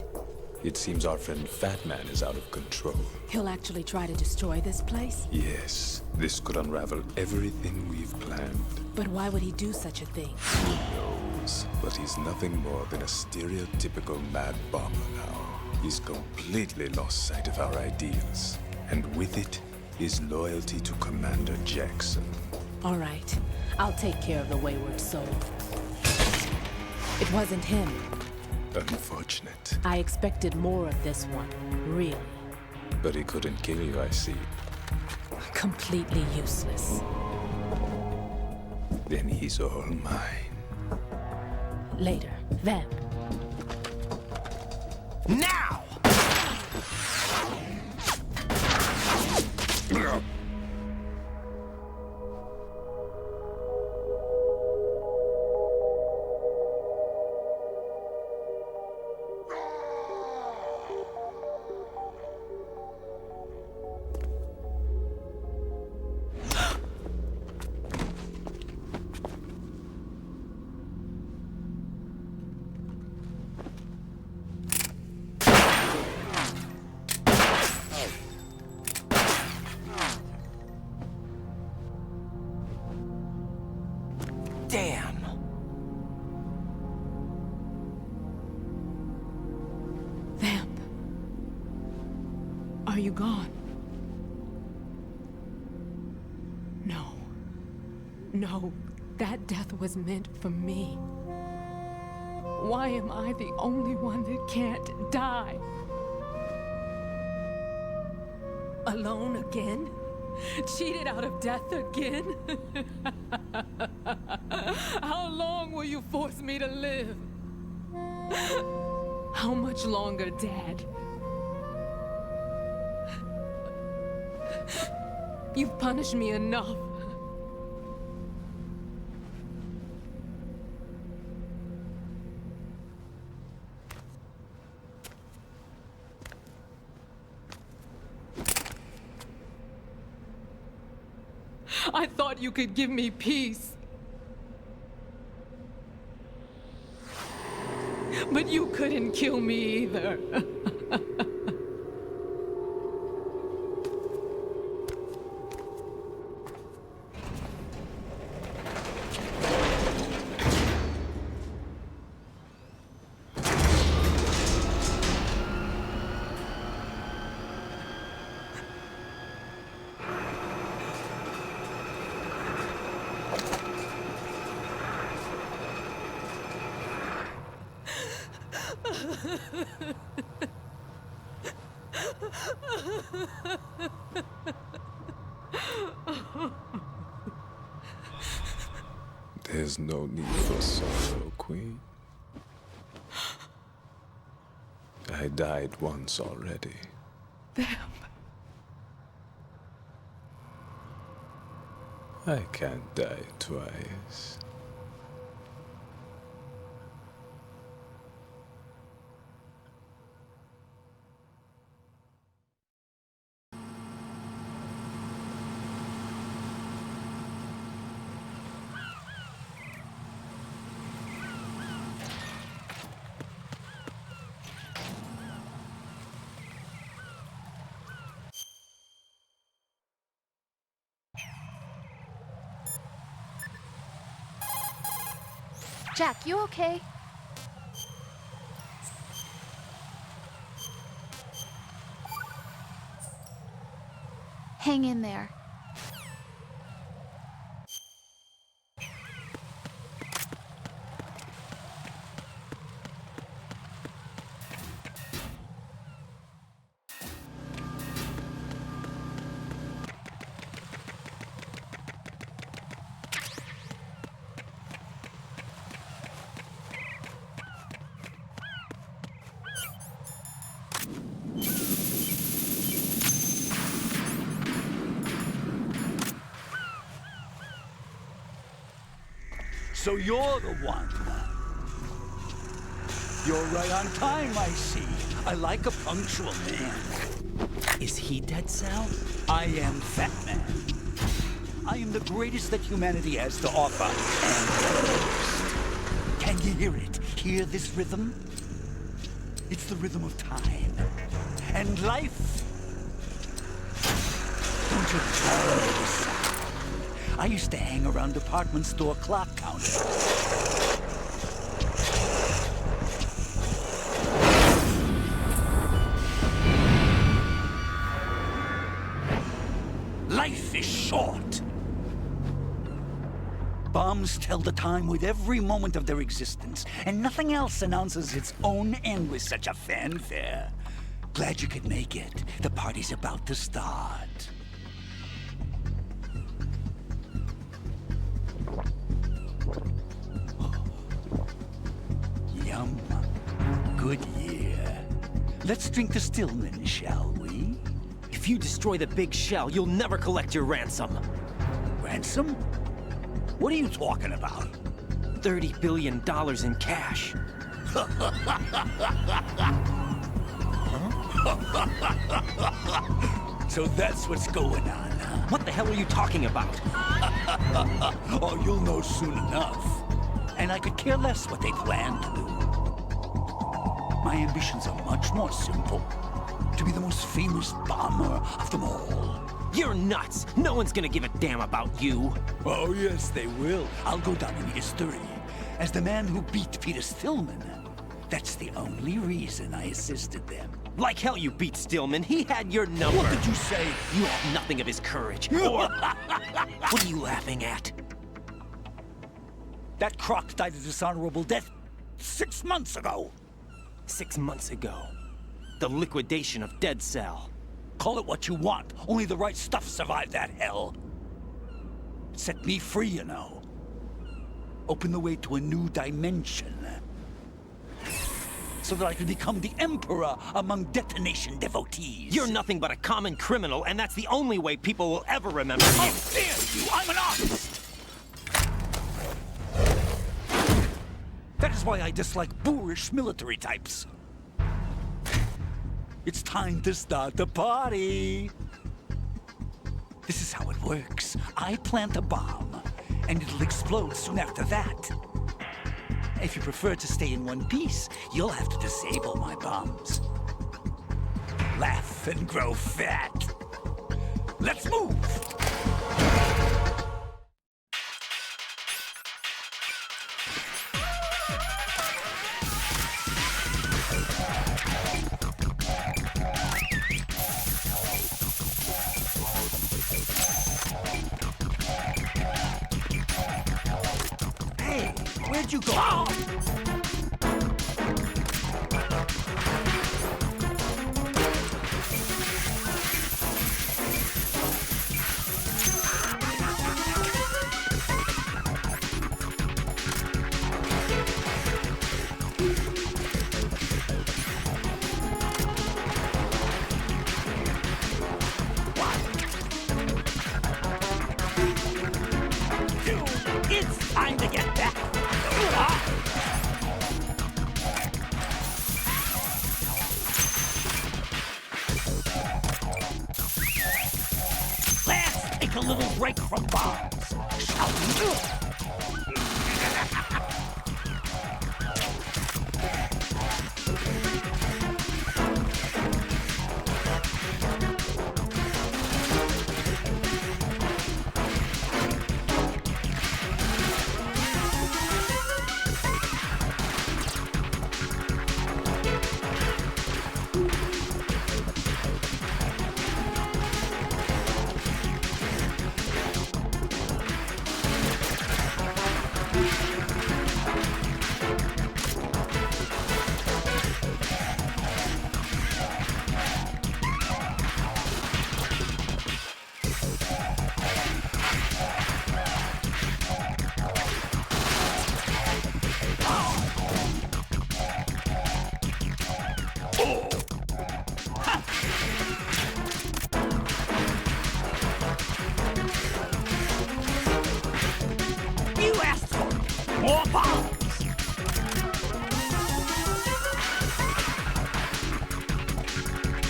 S7: It seems our friend Fat Man is out of control.
S11: He'll actually try to destroy this place?
S7: Yes, this could unravel everything we've planned.
S11: But why would he do such a thing?
S7: Who knows? But he's nothing more than a stereotypical mad bomber now. He's completely lost sight of our ideals. And with it, his loyalty to Commander Jackson.
S11: All right. I'll take care of the wayward soul. It wasn't him.
S7: Unfortunate.
S11: I expected more of this one, really.
S7: But he couldn't kill you, I see.
S11: Completely useless.
S7: Then he's all mine.
S11: Later. Vamp.
S2: Now! Damn!
S11: Vamp. Are you gone? No. No, that death was meant for me. Why am I the only one that can't die? Alone again? Cheated out of death again? How long will you force me to live? How much longer, Dad? You've punished me enough. I thought you could give me peace. But you couldn't kill me either.
S7: There's no need for sorrow, Queen. I died once already.
S11: Vamp.
S7: I can't die twice.
S10: Jack, you okay? Hang in there.
S13: So you're the one. You're right on time, I see. I like a punctual man.
S2: Is he Dead Cell?
S13: I am Fat Man. I am the greatest that humanity has to offer, and the worst. Can you hear it? Hear this rhythm? It's the rhythm of time. And life. Don't you tolerate this sound? I used to hang around department store clock counters. Life is short. Bombs tell the time with every moment of their existence, and nothing else announces its own end with such a fanfare. Glad you could make it. The party's about to start. Yum. Good year. Let's drink to Stillman, shall we?
S2: If you destroy the big shell, you'll never collect your ransom.
S13: Ransom? What are you talking about?
S2: $30 billion in cash.
S13: So that's what's going on, huh?
S2: What the hell are you talking about?
S13: Oh, you'll know soon enough. And I could care less what they plan to do. My ambitions are much more simple. To be the most famous bomber of them all.
S2: You're nuts! No one's gonna give a damn about you!
S13: Oh, yes, they will. I'll go down in history as the man who beat Peter Stillman. That's the only reason I assisted them.
S2: Like hell you beat Stillman. He had your number.
S13: What did you say?
S2: You have nothing of his courage. Or... What are you laughing at?
S13: That croc died a dishonorable death 6 months ago.
S2: 6 months ago. The liquidation of Dead Cell.
S13: Call it what you want. Only the right stuff survived that hell. Set me free, you know. Open the way to a new dimension. So that I can become the emperor among detonation devotees.
S2: You're nothing but a common criminal, and that's the only way people will ever remember you.
S13: How dare you! I'm an artist! That is why I dislike boorish military types. It's time to start the party. This is how it works. I plant a bomb, and it'll explode soon after that. If you prefer to stay in one piece, you'll have to disable my bombs. Laugh and grow fat. Let's move! Where'd you go? Oh! It's time to get back. Let's take a little break from bombs, shall we? More bombs!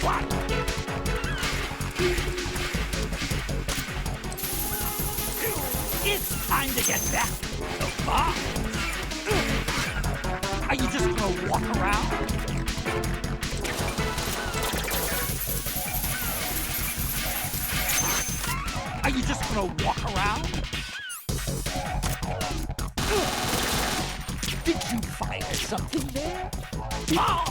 S13: What? It's time to get back to bombs! Are you just gonna walk around? Are you just gonna walk around? Did you fire something there? Oh!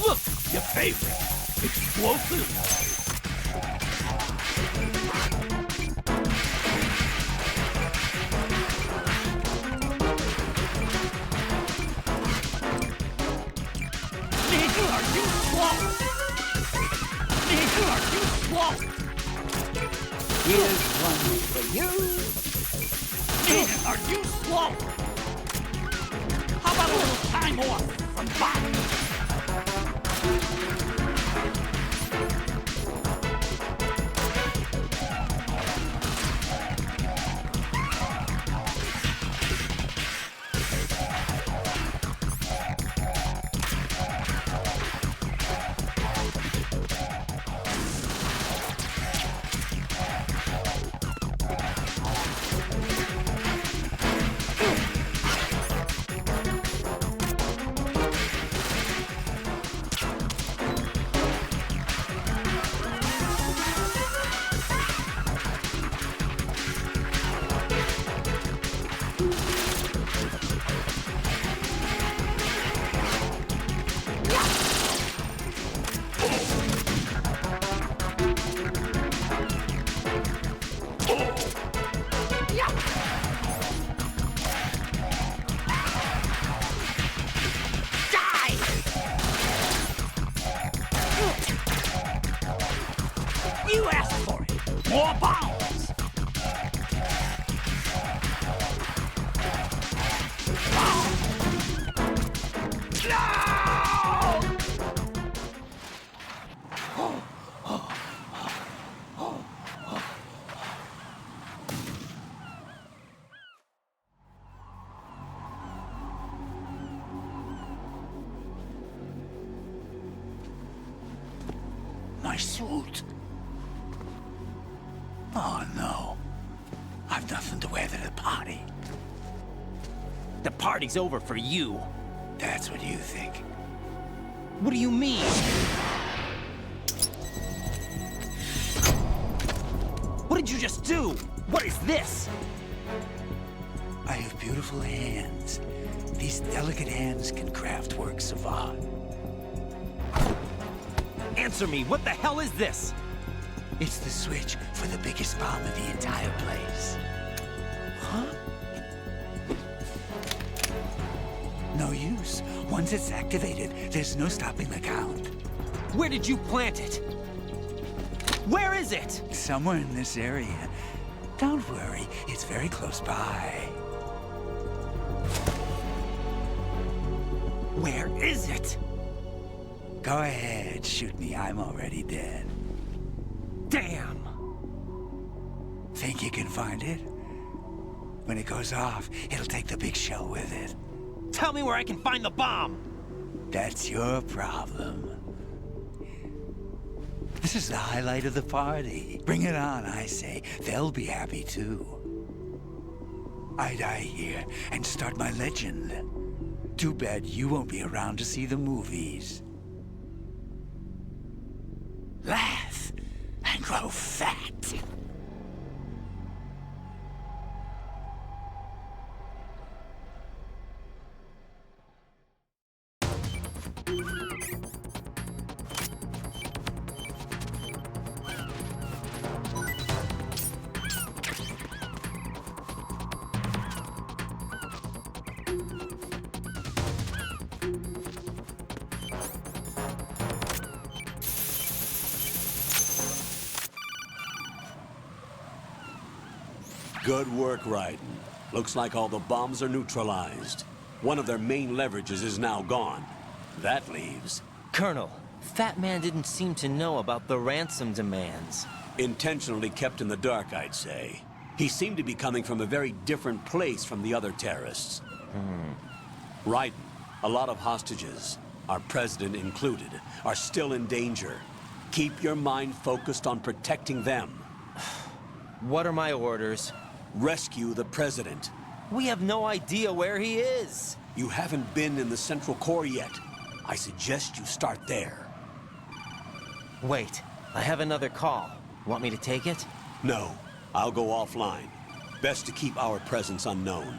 S13: Look, your favorite, explosive. Nigga, are you slow? Nigga, are you slow? Here's one for you. Nigga, are you slow? How about a little time off from bombing? You asked for it! More bombs! My suit. Oh no. I've nothing to wear to the party.
S2: The party's over for you.
S13: That's what you think.
S2: What do you mean? What did you just do? What is this?
S13: I have beautiful hands. These delicate hands can craft works of art.
S2: Answer me, what the hell is this?
S13: It's the switch for the biggest bomb in the entire place.
S2: Huh?
S13: No use. Once it's activated, there's no stopping the count.
S2: Where did you plant it? Where is it?
S13: Somewhere in this area. Don't worry, it's very close by.
S2: Where is it?
S13: Go ahead, shoot me. I'm already dead.
S2: Damn!
S13: Think you can find it? When it goes off, it'll take the big show with it.
S2: Tell me where I can find the bomb!
S13: That's your problem. This is the highlight of the party. Bring it on, I say. They'll be happy too. I die here and start my legend. Too bad you won't be around to see the movies. Laugh and grow fat.
S1: Good work, Raiden. Looks like all the bombs are neutralized. One of their main leverages is now gone. That leaves...
S2: Colonel, Fat Man didn't seem to know about the ransom demands.
S1: Intentionally kept in the dark, I'd say. He seemed to be coming from a very different place from the other terrorists. Raiden, a lot of hostages, our president included, are still in danger. Keep your mind focused on protecting them.
S2: What are my orders?
S1: Rescue the president.
S2: We have no idea where he is.
S1: You haven't been in the Central Core yet. I suggest you start there.
S2: Wait, I have another call. Want me to take it?
S1: No, I'll go offline. Best to keep our presence unknown.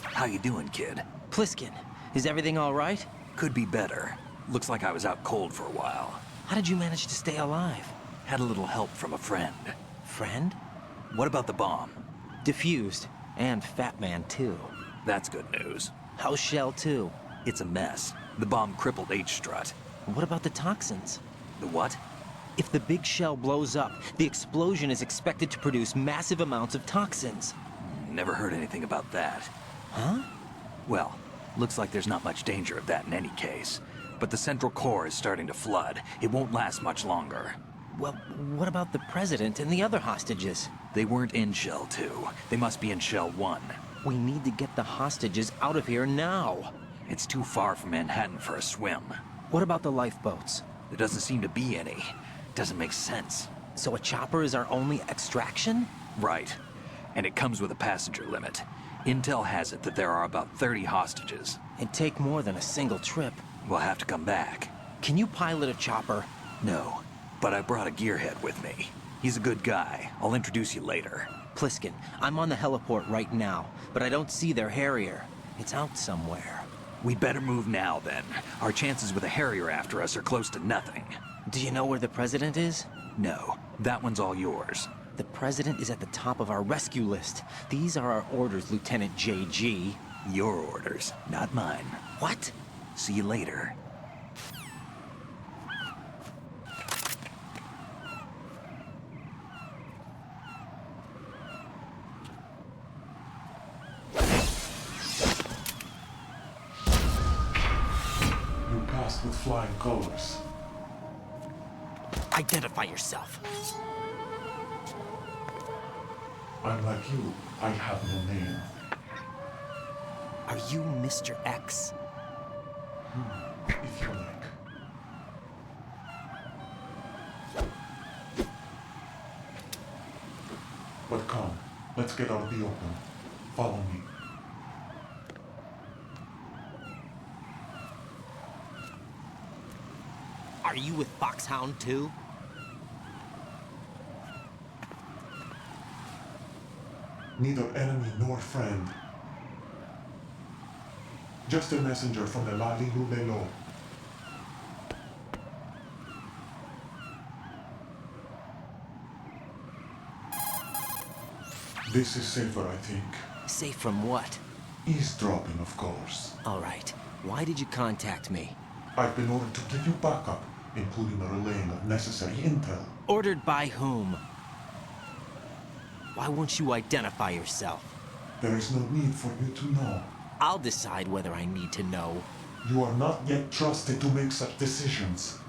S9: How you doing, kid?
S2: Pliskin, is everything all right?
S9: Could be better. Looks like I was out cold for a while.
S2: How did you manage to stay alive?
S9: Had a little help from a friend.
S2: Friend?
S9: What about the bomb?
S2: Diffused. And Fat Man, too.
S9: That's good news.
S2: How's Shell, too?
S9: It's a mess. The bomb crippled H-Strut.
S2: What about the toxins?
S9: The what?
S2: If the big shell blows up, the explosion is expected to produce massive amounts of toxins.
S9: Never heard anything about that.
S2: Huh?
S9: Well, looks like there's not much danger of that in any case. But the Central Core is starting to flood. It won't last much longer.
S2: Well, what about the President and the other hostages?
S9: They weren't in Shell 2. They must be in Shell 1.
S2: We need to get the hostages out of here now.
S9: It's too far from Manhattan for a swim.
S2: What about the lifeboats?
S9: There doesn't seem to be any. Doesn't make sense.
S2: So a chopper is our only extraction?
S9: Right. And it comes with a passenger limit. Intel has it that there are about 30 hostages.
S2: It'd take more than a single trip.
S9: We'll have to come back.
S2: Can you pilot a chopper?
S9: No, but I brought a gearhead with me. He's a good guy. I'll introduce you later.
S2: Pliskin, I'm on the heliport right now, but I don't see their Harrier. It's out somewhere.
S9: We'd better move now, then. Our chances with a Harrier after us are close to nothing.
S2: Do you know where the President is?
S9: No, that one's all yours.
S2: The President is at the top of our rescue list. These are our orders, Lieutenant JG.
S9: Your orders, not mine.
S2: What?
S9: See you later.
S12: You passed with flying colors.
S2: Identify yourself.
S12: I'm like you. I have no name.
S2: Are you Mr. X?
S12: If you like. But come, let's get out of the open. Follow me.
S2: Are you with Foxhound too?
S12: Neither enemy nor friend. Just a messenger from the Lali Lulelo. This is safer, I think.
S2: Safe from what?
S12: Eavesdropping, of course.
S2: All right. Why did you contact me?
S12: I've been ordered to give you backup, including the relaying of necessary intel.
S2: Ordered by whom? Why won't you identify yourself?
S12: There is no need for you to know.
S2: I'll decide whether I need to know.
S12: You are not yet trusted to make such decisions.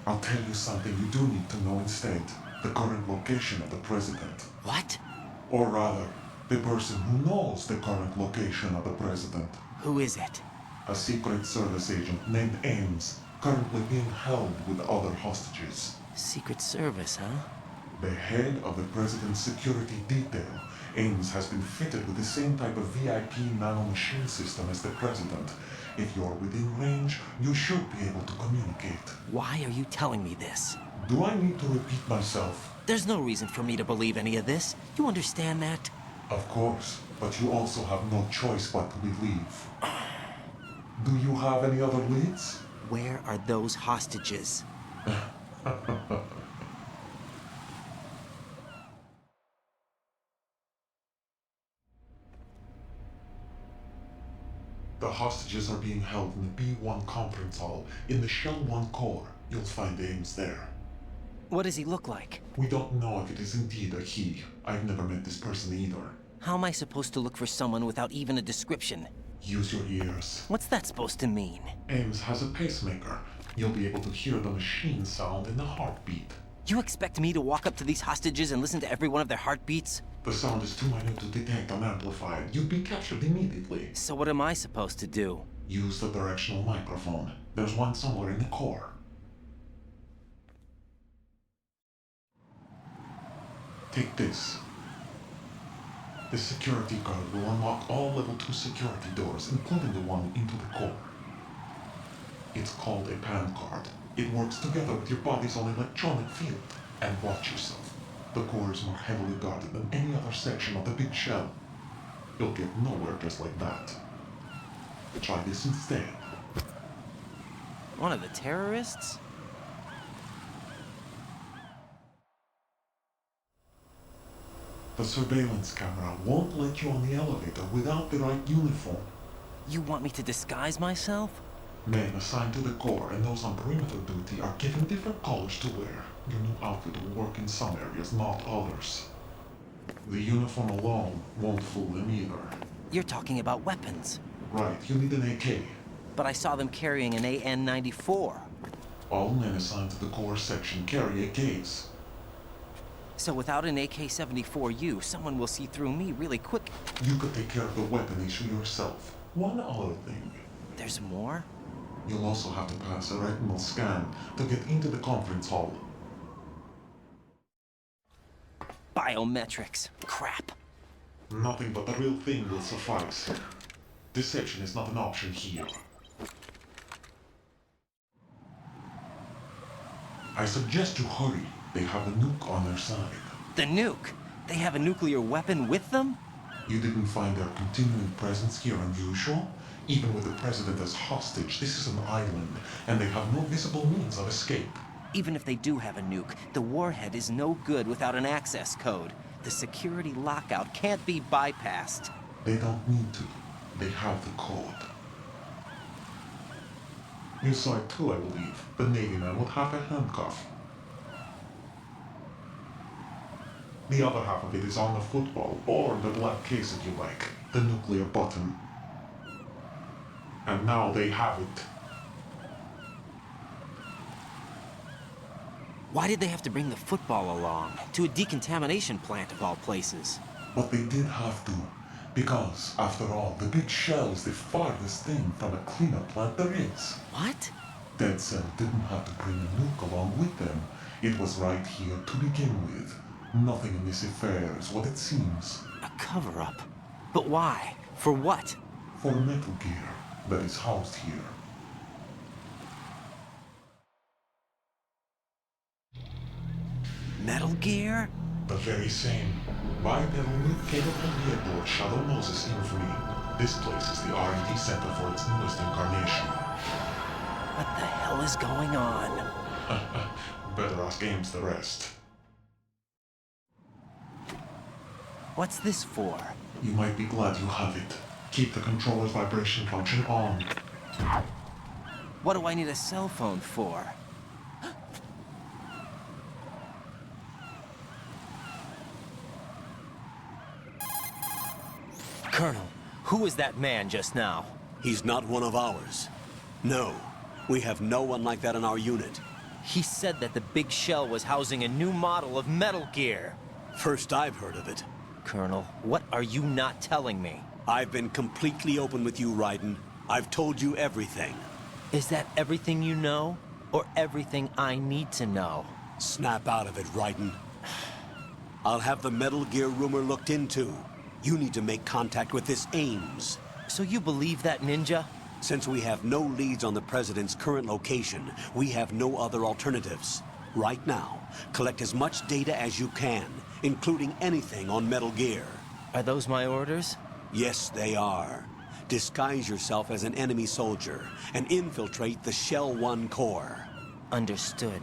S12: I'll tell you something you do need to know instead. The current location of the president.
S2: What?
S12: Or rather, the person who knows the current location of the president.
S2: Who is it?
S12: A Secret Service agent named Ames, currently being held with other hostages.
S2: Secret Service, huh?
S12: The head of the president's security detail, Ames has been fitted with the same type of VIP nanomachine system as the president. If you're within range, you should be able to communicate.
S2: Why are you telling me this?
S12: Do I need to repeat myself?
S2: There's no reason for me to believe any of this. You understand that?
S12: Of course, but you also have no choice but to believe. Do you have any other leads?
S2: Where are those hostages?
S12: The hostages are being held in the B1 conference hall in the Shell 1 core. You'll find Ames there.
S2: What does he look like?
S12: We don't know if it is indeed a he. I've never met this person either.
S2: How am I supposed to look for someone without even a description?
S12: Use your ears.
S2: What's that supposed to mean?
S12: Ames has a pacemaker. You'll be able to hear the machine sound in the heartbeat.
S2: You expect me to walk up to these hostages and listen to every one of their heartbeats?
S12: The sound is too minute to detect and amplify. You'd be captured immediately.
S2: So what am I supposed to do?
S12: Use the directional microphone. There's one somewhere in the core. Take this. The security card will unlock all level 2 security doors, including the one into the core. It's called a PAN card. It works together with your body's own electronic field. And watch yourself. The core is more heavily guarded than any other section of the big shell. You'll get nowhere just like that. Try this instead.
S2: One of the terrorists?
S12: The surveillance camera won't let you on the elevator without the right uniform.
S2: You want me to disguise myself?
S12: Men assigned to the core and those on perimeter duty are given different colors to wear. Your new outfit will work in some areas, not others. The uniform alone won't fool them either.
S2: You're talking about weapons.
S12: Right, you need an AK.
S2: But I saw them carrying an AN-94.
S12: All men assigned to the core section carry AKs.
S2: So without an AK-74U, someone will see through me really quick.
S12: You could take care of the weapon issue yourself. One other thing.
S2: There's more?
S12: You'll also have to pass a retinal scan to get into the conference hall.
S2: Biometrics. Crap.
S12: Nothing but the real thing will suffice. Deception is not an option here. I suggest you hurry. They have a nuke on their side.
S2: The nuke? They have a nuclear weapon with them?
S12: You didn't find their continuing presence here unusual? Even with the president as hostage, this is an island, and they have no visible means of escape.
S2: Even if they do have a nuke, the warhead is no good without an access code. The security lockout can't be bypassed.
S12: They don't need to. They have the code. You saw it too, I believe. The Navy man with half a handcuff. The other half of it is on the football, or the black case if you like. The nuclear button. And now they have it.
S2: Why did they have to bring the football along? To a decontamination plant of all places.
S12: But they did have to. Because, after all, the big shell is the farthest thing from a cleanup plant there is.
S2: What?
S12: Dead Cell didn't have to bring a nuke along with them. It was right here to begin with. Nothing in this affair is what it seems.
S2: A cover-up? But why? For what?
S12: For Metal Gear that is housed here.
S2: Metal Gear?
S12: The very same. Bipedal nuke-capable vehicle of Shadow Moses infamy. This place is the R&D center for its newest incarnation.
S2: What the hell is going on?
S12: Better ask Ames the rest.
S2: What's this for?
S12: You might be glad you have it. Keep the controller's vibration function on.
S2: What do I need a cell phone for? Colonel, who was that man just now?
S1: He's not one of ours. No, we have no one like that in our unit.
S2: He said that the big shell was housing a new model of Metal Gear.
S1: First I've heard of it.
S2: Colonel, what are you not telling me?
S1: I've been completely open with you, Raiden. I've told you everything.
S2: Is that everything you know? Or everything I need to know?
S1: Snap out of it, Raiden. I'll have the Metal Gear rumor looked into. You need to make contact with this Ames.
S2: So you believe that ninja?
S1: Since we have no leads on the President's current location, we have no other alternatives. Right now, collect as much data as you can, including anything on Metal Gear.
S2: Are those my orders?
S1: Yes, they are. Disguise yourself as an enemy soldier and infiltrate the Shell 1 core.
S2: Understood.